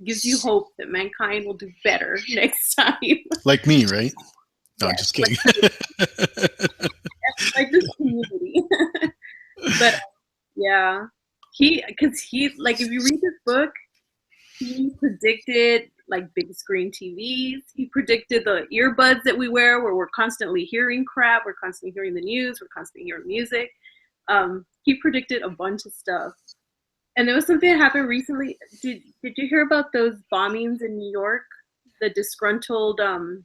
gives you hope that mankind will do better next time. Like me, right? No, Yes, I'm just kidding. Like this community. But yeah, because he if you read this book, he predicted big screen TVs. He predicted the earbuds that we wear, where we're constantly hearing crap, we're constantly hearing the news, we're constantly hearing music. He predicted a bunch of stuff. And there was something that happened recently. Did you hear about those bombings in New York? The disgruntled it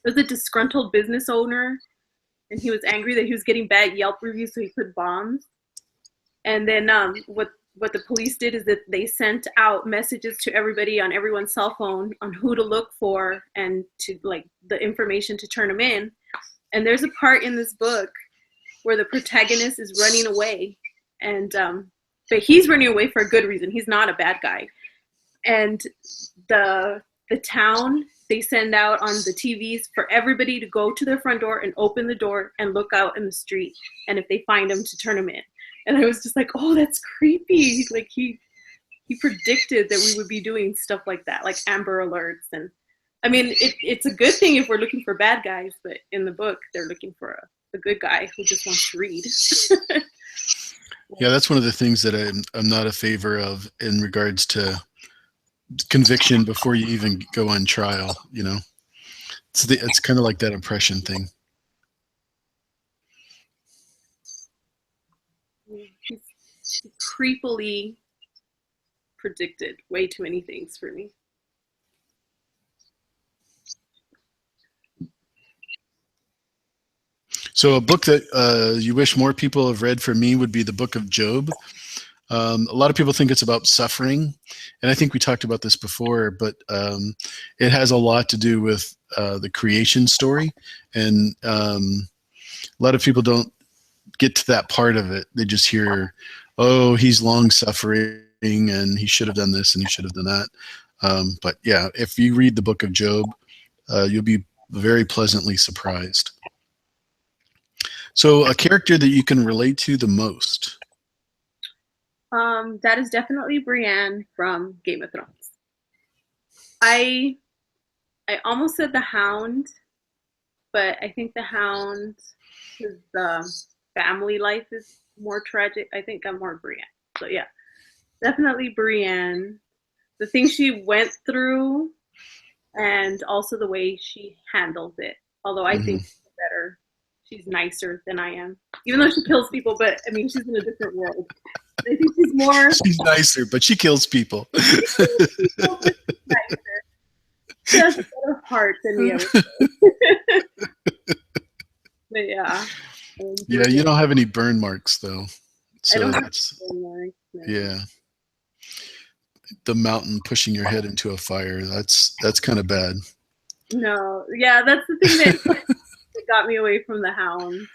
was a disgruntled business owner, and he was angry that he was getting bad Yelp reviews, so he put bombs. And then what the police did is that they sent out messages to everybody on everyone's cell phone on who to look for and to the information to turn them in. And there's a part in this book where the protagonist is running away, and but he's running away for a good reason. He's not a bad guy. And the town, they send out on the TVs for everybody to go to their front door and open the door and look out in the street, and if they find him, to turn him in. And I was just like, oh, that's creepy. He predicted that we would be doing stuff like that, like Amber Alerts. And I mean, it's a good thing if we're looking for bad guys, but in the book, they're looking for a good guy who just wants to read. Yeah, that's one of the things that I'm not a favor of in regards to conviction before you even go on trial. It's kind of like that oppression thing. He's creepily predicted way too many things for me. So a book that you wish more people have read for me would be the Book of Job. A lot of people think it's about suffering, and I think we talked about this before, but it has a lot to do with the creation story, and a lot of people don't get to that part of it. They just hear, oh, he's long suffering and he should have done this and he should have done that. But yeah, if you read the Book of Job, you'll be very pleasantly surprised. So a character that you can relate to the most. That is definitely Brienne from Game of Thrones. I almost said the Hound, but I think the Hound, his family life is more tragic. I think I'm more Brienne. So yeah, definitely Brienne. The things she went through, and also the way she handles it. Although I think she's better, she's nicer than I am. Even though she kills people, but I mean, she's in a different world. I think she's more. She's nicer, but she kills people. She kills people, but she's nicer. She has a better heart than the other. But yeah. Yeah, you don't have any burn marks though. So I don't have burn marks. No. Yeah. The mountain pushing your head into a fire, that's kind of bad. No, yeah, that's the thing that got me away from the Hound.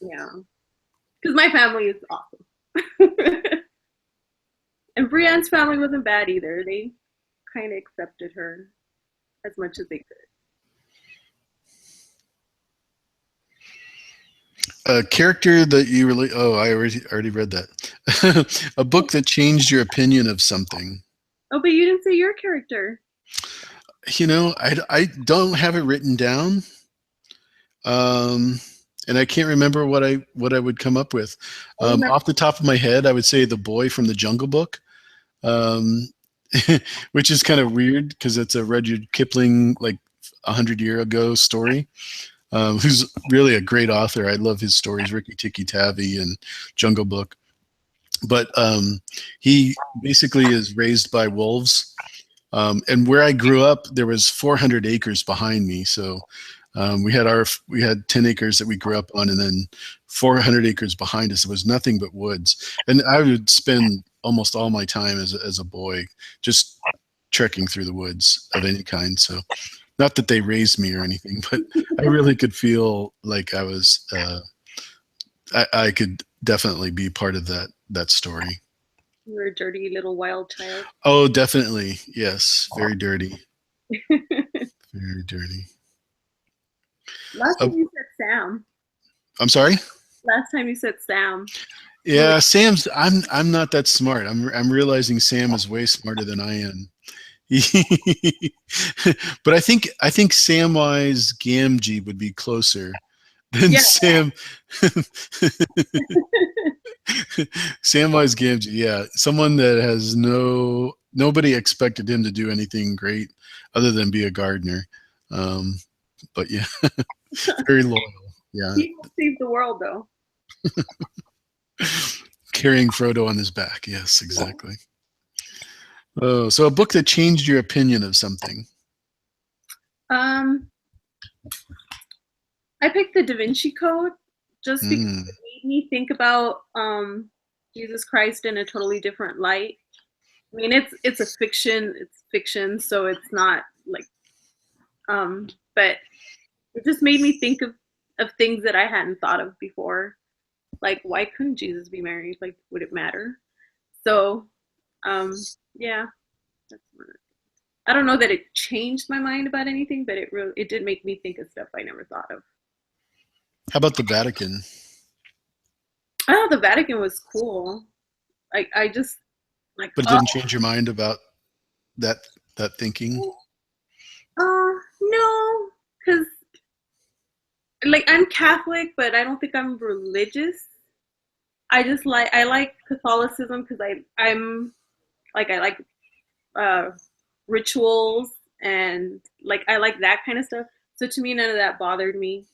Yeah. Because my family is awesome. And Brienne's family wasn't bad either. They kind of accepted her as much as they could. A character that you really I already read that. A book that changed your opinion of something. Oh, but you didn't say your character. You know, I don't have it written down. And I can't remember what I would come up with. Off the top of my head, I would say the boy from the Jungle Book, which is kind of weird because it's a Rudyard Kipling, like 100-year ago story. Who's really a great author. I love his stories, Ricky Tikki Tavi and Jungle Book. But he basically is raised by wolves. And where I grew up, there was 400 acres behind me. So we had 10 acres that we grew up on, and then 400 acres behind us. It was nothing but woods. And I would spend almost all my time as a boy just trekking through the woods of any kind. So not that they raised me or anything, but I really could feel like I was, I could definitely be part of that story. You were a dirty little wild child. Oh, definitely. Yes. Very dirty. Very dirty. Last time you said Sam. I'm sorry? Last time you said Sam. Yeah, Sam's, I'm not that smart. I'm realizing Sam is way smarter than I am. But I think Samwise Gamgee would be closer than Sam. Samwise Gamgee, yeah, someone that has nobody expected him to do anything great other than be a gardener. But yeah, very loyal. Yeah, he saved the world though. Carrying Frodo on his back. Yes, exactly. Oh, so a book that changed your opinion of something. I picked the Da Vinci Code just because it made me think about Jesus Christ in a totally different light. I mean, it's a fiction. It's fiction, so it's not like, but it just made me think of things that I hadn't thought of before. Like, why couldn't Jesus be married? Like, would it matter? So, yeah, that's I don't know that it changed my mind about anything, but it did make me think of stuff I never thought of. How about the Vatican? Oh, the Vatican was cool. I just like. But it didn't change your mind about that thinking? No, because like I'm Catholic, but I don't think I'm religious. I like Catholicism because I like rituals and like I like that kind of stuff. So to me, none of that bothered me.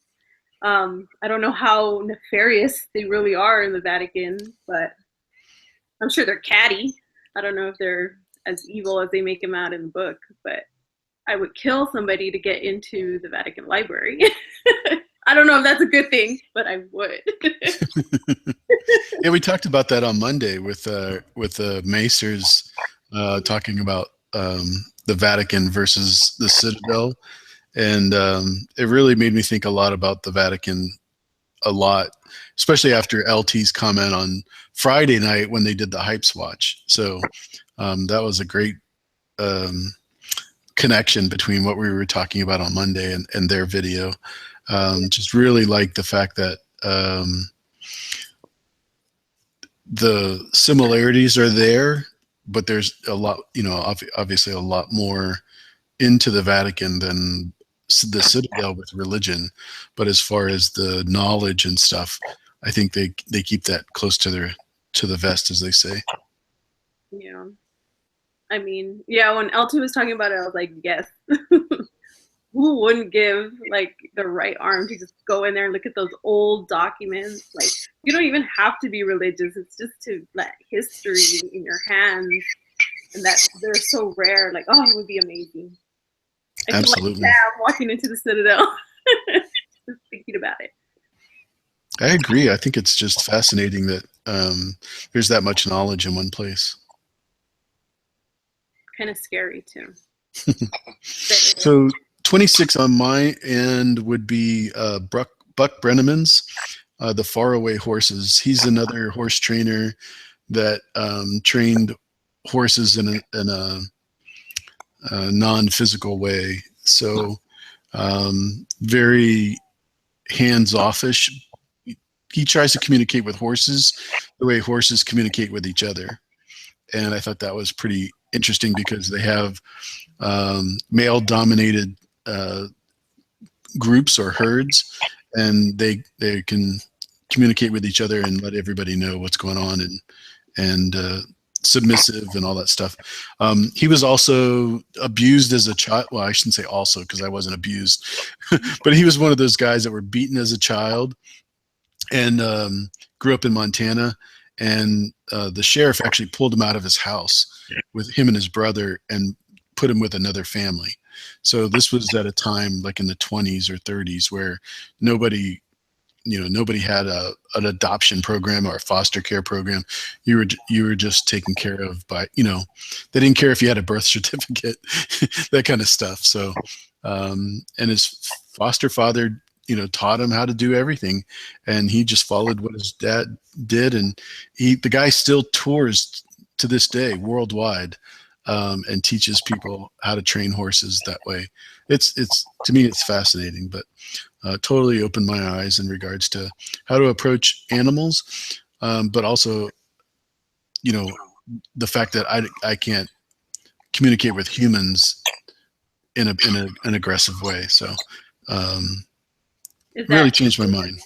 I don't know how nefarious they really are in the Vatican, but I'm sure they're catty. I don't know if they're as evil as they make them out in the book, but I would kill somebody to get into the Vatican Library. I don't know if that's a good thing, but I would. Yeah, we talked about that on Monday with the Macers talking about the Vatican versus the Citadel, and it really made me think a lot about the Vatican a lot, especially after LT's comment on Friday night when they did the Hypes Watch. So that was a great connection between what we were talking about on Monday and their video. Just really like the fact that the similarities are there, but there's a lot, obviously a lot more into the Vatican than the Citadel with religion. But as far as the knowledge and stuff, I think they keep that close to the vest, as they say. Yeah. I mean, yeah, when LT was talking about it, I was like, yes. Who wouldn't give like the right arm to just go in there and look at those old documents? Like, you don't even have to be religious. It's just to let history in your hands, and that they're so rare. Like, oh, it would be amazing. I feel like Sam walking into the Citadel, just thinking about it. I agree. I think it's just fascinating that there's that much knowledge in one place. Kind of scary too. So 26 on my end would be Buck Brenneman's The Faraway Horses. He's another horse trainer that trained horses in a non-physical way. So very hands-offish. He tries to communicate with horses the way horses communicate with each other. And I thought that was pretty interesting because they have male-dominated groups or herds, and they can communicate with each other and let everybody know what's going on, and submissive and all that stuff. He was also abused as a child. Well, I shouldn't say also, because I wasn't abused, but he was one of those guys that were beaten as a child, and grew up in Montana. And the sheriff actually pulled him out of his house with him and his brother and put him with another family. So this was at a time like in the 20s or 30s where nobody had an adoption program or a foster care program. You were just taken care of by, they didn't care if you had a birth certificate, that kind of stuff. So, and his foster father, taught him how to do everything, and he just followed what his dad did. And the guy still tours to this day worldwide, and teaches people how to train horses that way. It's to me, it's fascinating, but totally opened my eyes in regards to how to approach animals, but also, the fact that I can't communicate with humans in an aggressive way. So really changed my mind.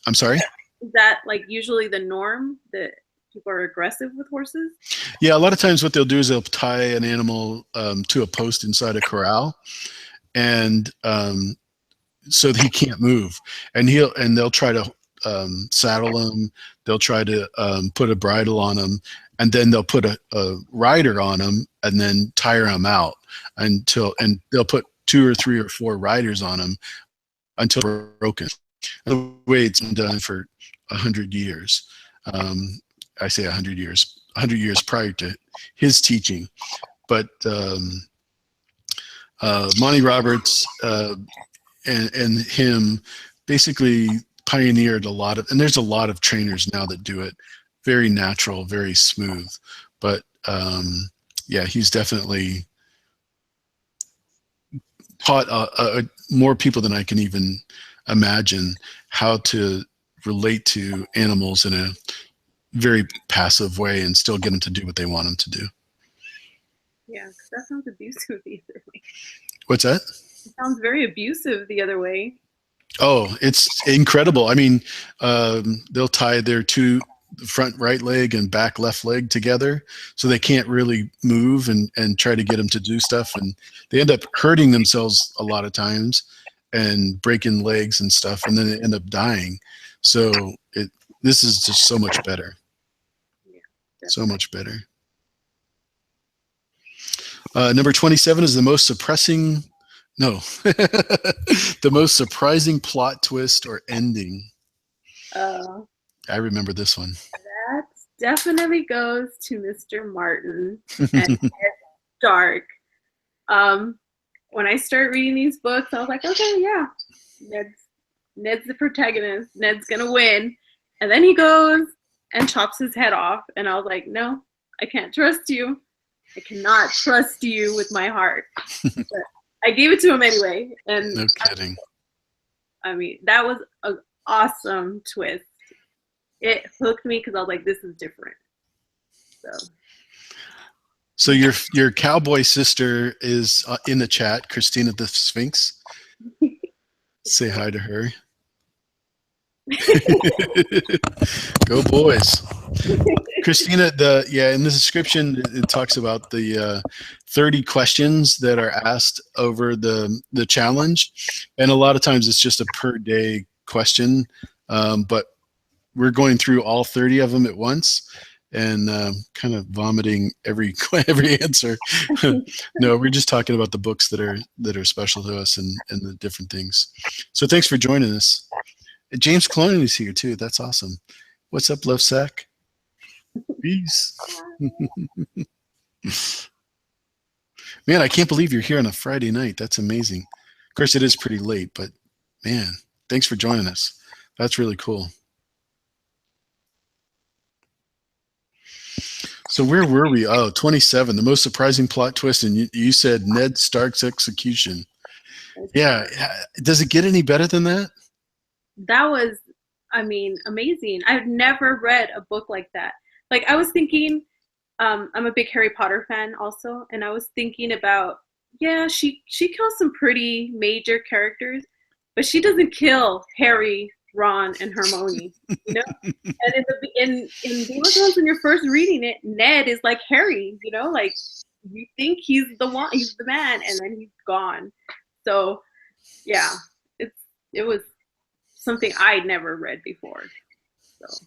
I'm sorry? Is that like usually the norm that people are aggressive with horses? Yeah, a lot of times what they'll do is they'll tie an animal to a post inside a corral, and so that he can't move, and they'll try to saddle him. They'll try to put a bridle on him, and then they'll put a rider on him, and then tire him out and they'll put 2 or 3 or 4 riders on him until they're broken. The way it's been done for 100 years. I say 100 years. 100 years prior to his teaching, but Monty Roberts and him basically pioneered a lot of, and there's a lot of trainers now that do it very natural, very smooth. But yeah, he's definitely taught more people than I can even imagine how to relate to animals in a very passive way and still get them to do what they want them to do. Yeah, because that sounds abusive the other way. What's that? It sounds very abusive the other way. Oh, it's incredible. I mean, they'll tie their front right leg and back left leg together so they can't really move and try to get them to do stuff. And they end up hurting themselves a lot of times and breaking legs and stuff, and then they end up dying. So this is just so much better. Yeah, so much better. Number 27 is the most suppressing No. The most surprising plot twist or ending. Uh, I remember this one. that definitely goes to Mr. Martin and Ned Stark. Um, when I start reading these books, I was like, okay, yeah, Ned's the protagonist. Ned's gonna win, and then he goes and chops his head off, and I was like, no, I can't trust you. I cannot trust you with my heart. But I gave it to him anyway, and No kidding. I mean, that was an awesome twist. It hooked me because I was like, this is different. So your cowboy sister is in the chat, Christina the Sphinx. Say hi to her. Go boys. Christina, in the description it talks about the 30 questions that are asked over the challenge, and a lot of times it's just a per day question, but we're going through all 30 of them at once and kind of vomiting every answer. No, we're just talking about the books that are special to us and the different things. So thanks for joining us. James Clooney is here too. That's awesome. What's up, Love Sack? Peace. Man, I can't believe you're here on a Friday night. That's amazing. Of course, it is pretty late, but man, thanks for joining us. That's really cool. So where were we? Oh, 27, the most surprising plot twist. And you said Ned Stark's execution. Yeah. Does it get any better than that? That was, I mean, amazing. I've never read a book like that. Like, I was thinking, I'm a big Harry Potter fan also, and I was thinking about, yeah, she kills some pretty major characters, but she doesn't kill Harry, Ron, and Hermione, you know? And in Game of Thrones, when you're first reading it, Ned is like Harry, you know, like you think he's the one, he's the man, and then he's gone. So yeah, it was something I'd never read before. So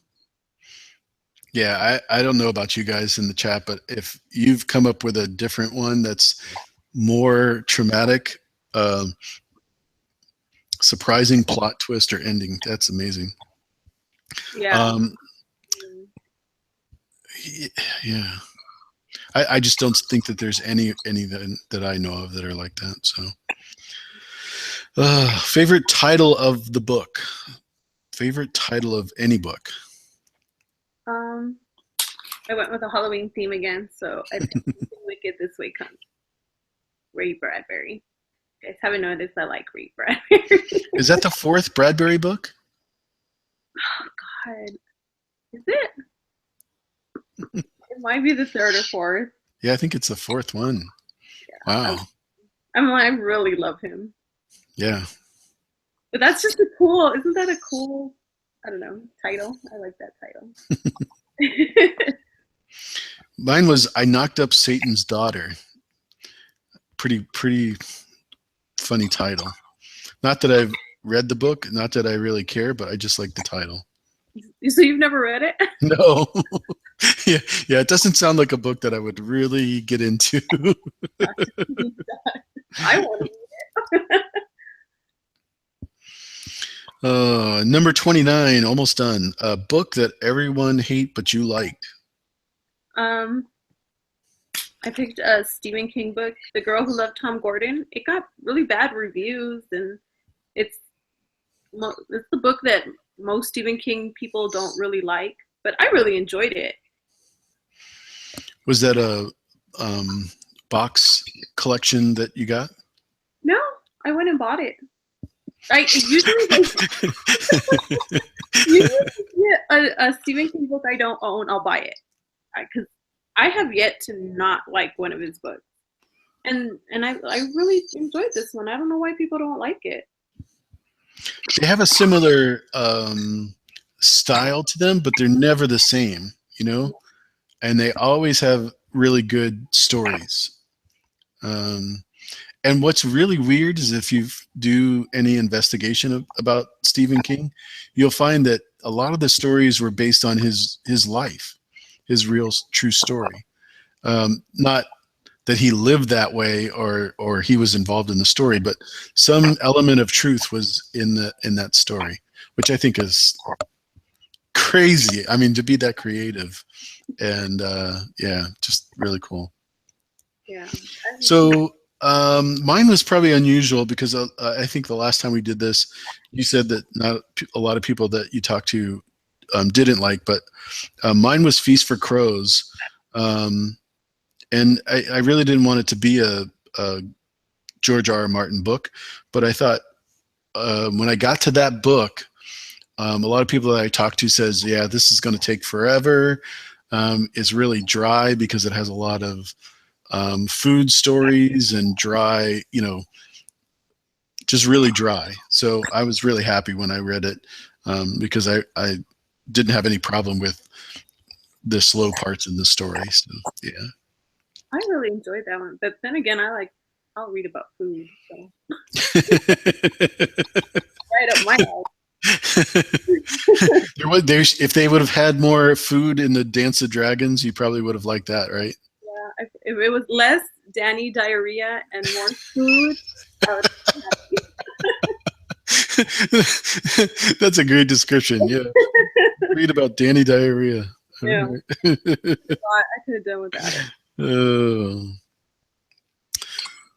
yeah, I don't know about you guys in the chat, but if you've come up with a different one that's more traumatic, surprising plot twist or ending, that's amazing. yeah. Yeah. I just don't think that there's any that I know of that are like that. So, favorite title of the book? Favorite title of any book? I went with a Halloween theme again, so I think Wicked This Way Comes. Ray Bradbury. You guys haven't noticed I like Ray Bradbury. Is that the 4th Bradbury book? Oh God, is it? It might be the 3rd or 4th. Yeah, I think it's the 4th one. Yeah, wow. I really love him. Yeah. But that's just isn't that a cool, I don't know, title? I like that title. Mine was I Knocked Up Satan's Daughter. Pretty funny title. Not that I've read the book, not that I really care, but I just like the title. So you've never read it? No. Yeah, it doesn't sound like a book that I would really get into. I want to read it. Number 29, almost done. A book that everyone hate but you liked. I picked a Stephen King book, The Girl Who Loved Tom Gordon. It got really bad reviews, and it's the book that most Stephen King people don't really like, but I really enjoyed it. Was that a box collection that you got? No, I went and bought it. Usually a Stephen King book I don't own, I'll buy it. Because I have yet to not like one of his books. And I really enjoyed this one. I don't know why people don't like it. They have a similar style to them, but they're never the same, you know? And they always have really good stories. And what's really weird is if you do any investigation about Stephen King, you'll find that a lot of the stories were based on his life, his real true story. Not that he lived that way or he was involved in the story, but some element of truth was in that story, which I think is crazy. I mean, to be that creative, and yeah, just really cool. Yeah. So mine was probably unusual because I think the last time we did this, you said that not a lot of people that you talked to didn't like, but mine was Feast for Crows. And I really didn't want it to be a George R. R. Martin book, but I thought when I got to that book, a lot of people that I talked to says, yeah, this is going to take forever. It's really dry because it has a lot of food stories and dry, just really dry. So I was really happy when I read it because I didn't have any problem with the slow parts in the story. So yeah. I really enjoyed that one, but then again, I'll read about food, so right up my alley. If they would have had more food in the Dance of Dragons, you probably would have liked that, right? Yeah, if it was less Danny diarrhea and more food, I would be happy. That's a great description. Yeah, read about Danny diarrhea. Yeah, I could have done without it. Oh.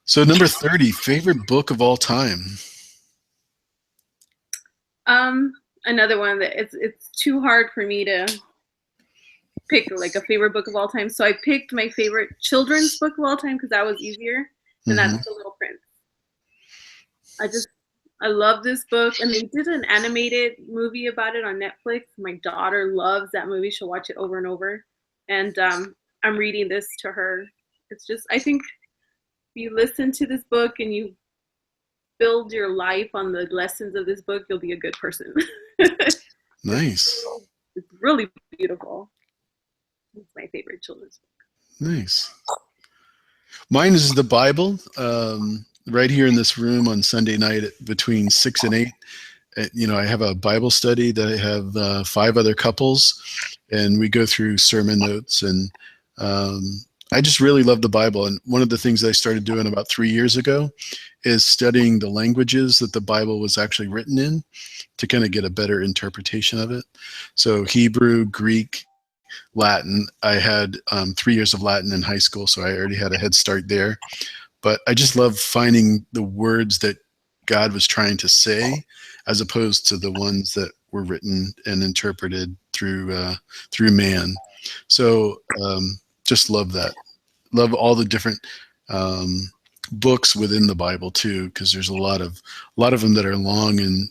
So number 30, favorite book of all time. Another one that it's too hard for me to pick like a favorite book of all time. So I picked my favorite children's book of all time because that was easier, and that's The Little Prince. I love this book, and they did an animated movie about it on Netflix. My daughter loves that movie. She'll watch it over and over, and I'm reading this to her. It's just, I think if you listen to this book and you build your life on the lessons of this book, you'll be a good person. Nice. It's really beautiful. It's my favorite children's book. Nice. Mine is the Bible. Right here in this room on Sunday night between 6 and 8. I have a Bible study that I have 5 other couples, and we go through sermon notes. And I just really love the Bible. And one of the things I started doing about 3 years ago is studying the languages that the Bible was actually written in to kind of get a better interpretation of it. So Hebrew, Greek, Latin. I had 3 years of Latin in high school, so I already had a head start there. But I just love finding the words that God was trying to say, as opposed to the ones that were written and interpreted through man. So just love that. Love all the different books within the Bible too, because there's a lot of them that are long and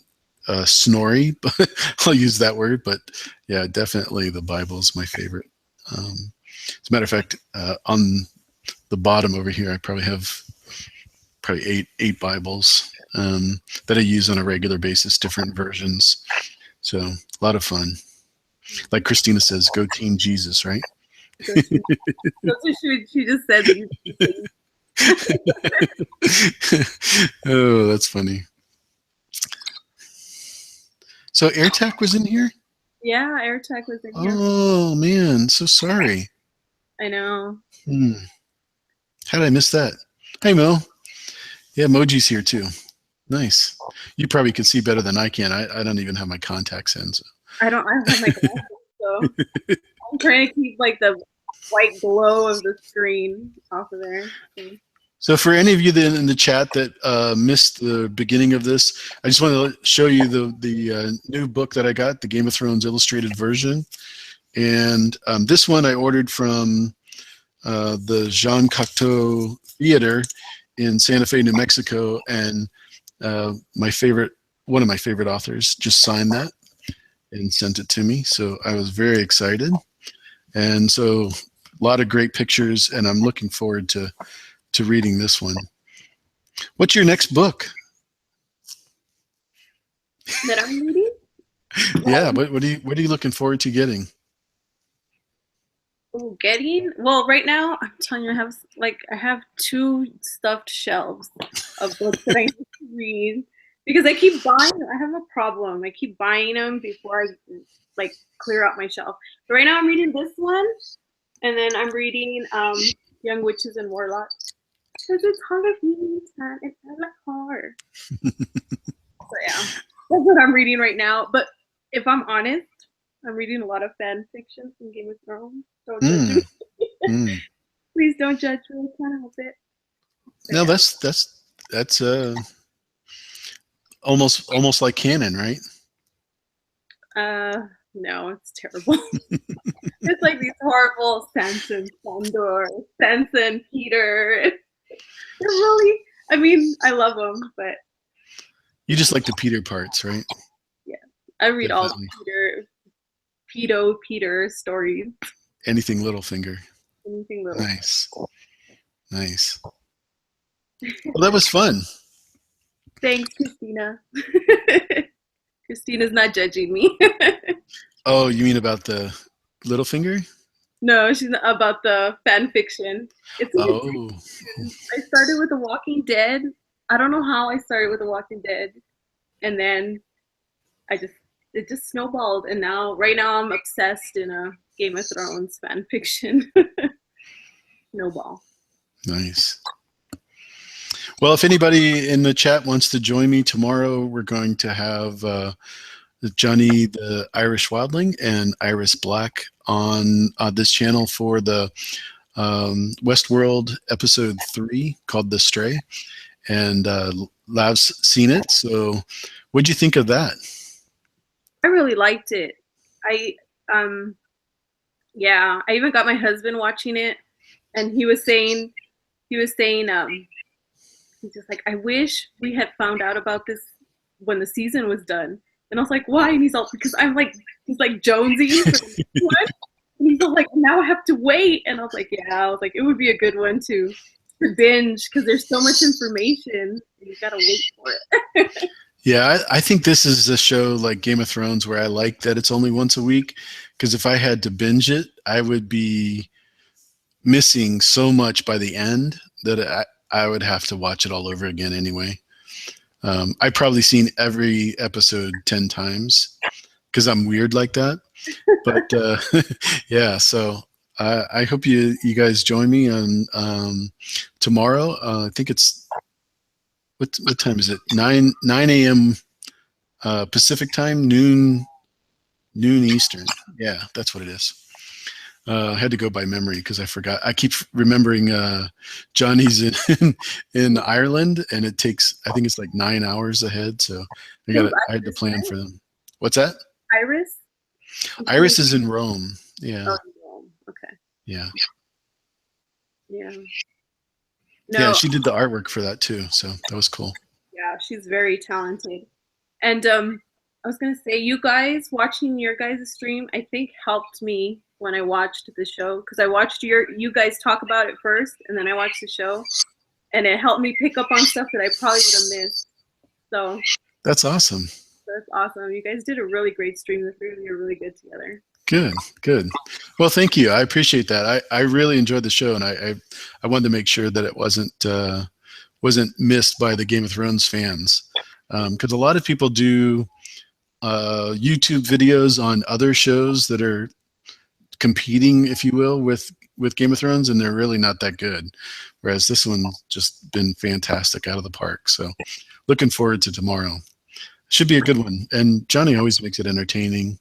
snorry. But I'll use that word. But yeah, definitely the Bible is my favorite. As a matter of fact, on the bottom over here, I probably have eight Bibles that I use on a regular basis, different versions. So a lot of fun. Like Christina says, go Team Jesus, right? That's what she just said. Oh, that's funny. So AirTag was in here? Yeah, AirTag was in here. Oh man, so sorry. I know. How did I miss that? Hey Mo. Yeah, Moji's here too. Nice. You probably can see better than I can. I don't even have my contacts in. So. I have my glasses, so I'm trying to keep like the white glow of the screen off of there. So for any of you that in the chat that missed the beginning of this, I just want to show you the new book that I got, the Game of Thrones illustrated version. And this one I ordered from the Jean Cocteau Theater in Santa Fe, New Mexico, and one of my favorite authors just signed that and sent it to me. So I was very excited. And so a lot of great pictures, and I'm looking forward to reading this one. What's your next book? That I'm reading? Yeah, what are you looking forward to getting? Well, right now I'm telling you, I have 2 stuffed shelves of books that I need to read because I keep buying them. I have a problem. I keep buying them before I clear out my shelf. So right now I'm reading this one, and then I'm reading Young Witches and Warlocks. Because it's Halloween time and I like horror. So yeah, that's what I'm reading right now. But if I'm honest, I'm reading a lot of fan fiction from Game of Thrones. Don't judge me. Please don't judge me. I can't help it. But No, yeah. that's almost like canon, right? No, it's terrible. It's like these horrible Sansa and Sandor, Sansa and Peter. They're really, I mean, I love them, but You just like the Peter parts, right? yeah, I read Definitely. all the Peter stories. Anything Littlefinger. Anything little. Nice. Well, that was fun. Thanks, Christina. Christina's not judging me. Oh, you mean about the Littlefinger? No, she's not about the fan fiction. It's Oh, I started with The Walking Dead. I don't know how I started with The Walking Dead, and then it just snowballed, and right now I'm obsessed in a Game of Thrones fan fiction. Snowball. nice. Well, if anybody in the chat wants to join me tomorrow, we're going to have Johnny the Irish Wildling and Iris Black on this channel for the Westworld episode 3 called The Stray, and Lav's seen it. So what'd you think of that? I really liked it. Yeah, I even got my husband watching it, and he was saying he's just like, I wish we had found out about this when the season was done. And I was like, why? And he's all, because he's like Jonesy for the next one. And he's all like, now I have to wait. And I was like, yeah, it would be a good one to binge because there's so much information. You gotta wait for it. Yeah, I think this is a show like Game of Thrones where I like that it's only once a week, because if I had to binge it, I would be missing so much by the end that I would have to watch it all over again anyway. I've probably seen every episode 10 times because I'm weird like that. But yeah, so I hope you guys join me on tomorrow. I think it's what time is it? 9 a.m. Pacific time, noon Eastern. Yeah, that's what it is. I had to go by memory because I forgot. I keep remembering Johnny's in Ireland, and it takes, I think it's like 9 hours ahead. So I had to plan for them. What's that? Iris? Iris is in Rome. Yeah. Oh, Rome. Okay. Yeah. Yeah. No. Yeah, she did the artwork for that too. So that was cool. Yeah, she's very talented. And I was gonna say, you guys watching your guys' stream, I think helped me when I watched the show, because I watched you guys talk about it first, and then I watched the show, and it helped me pick up on stuff that I probably would have missed. So that's awesome. That's awesome. You guys did a really great stream. The three of you are really good together. Good. Well, thank you. I appreciate that. I really enjoyed the show, and I wanted to make sure that it wasn't missed by the Game of Thrones fans, because a lot of people do YouTube videos on other shows that are competing, if you will, with Game of Thrones, and they're really not that good. Whereas this one's just been fantastic, out of the park. So looking forward to tomorrow. Should be a good one. And Johnny always makes it entertaining,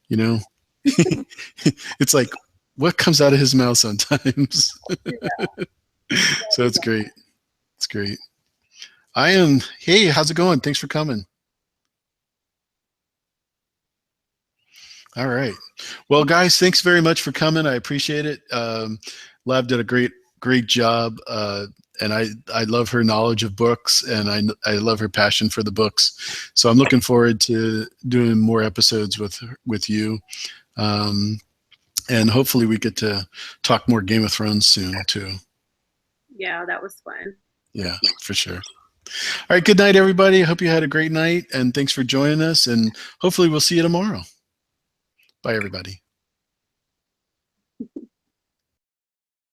you know. It's like what comes out of his mouth sometimes. So it's great. It's great. Hey, how's it going? Thanks for coming. All right. Well, guys, thanks very much for coming. I appreciate it. Lav did a great job, and I love her knowledge of books, and I love her passion for the books. So I'm looking forward to doing more episodes with you, and hopefully we get to talk more Game of Thrones soon too. Yeah, that was fun. Yeah, for sure. All right. Good night, everybody. I hope you had a great night, and thanks for joining us. And hopefully we'll see you tomorrow. Bye, everybody.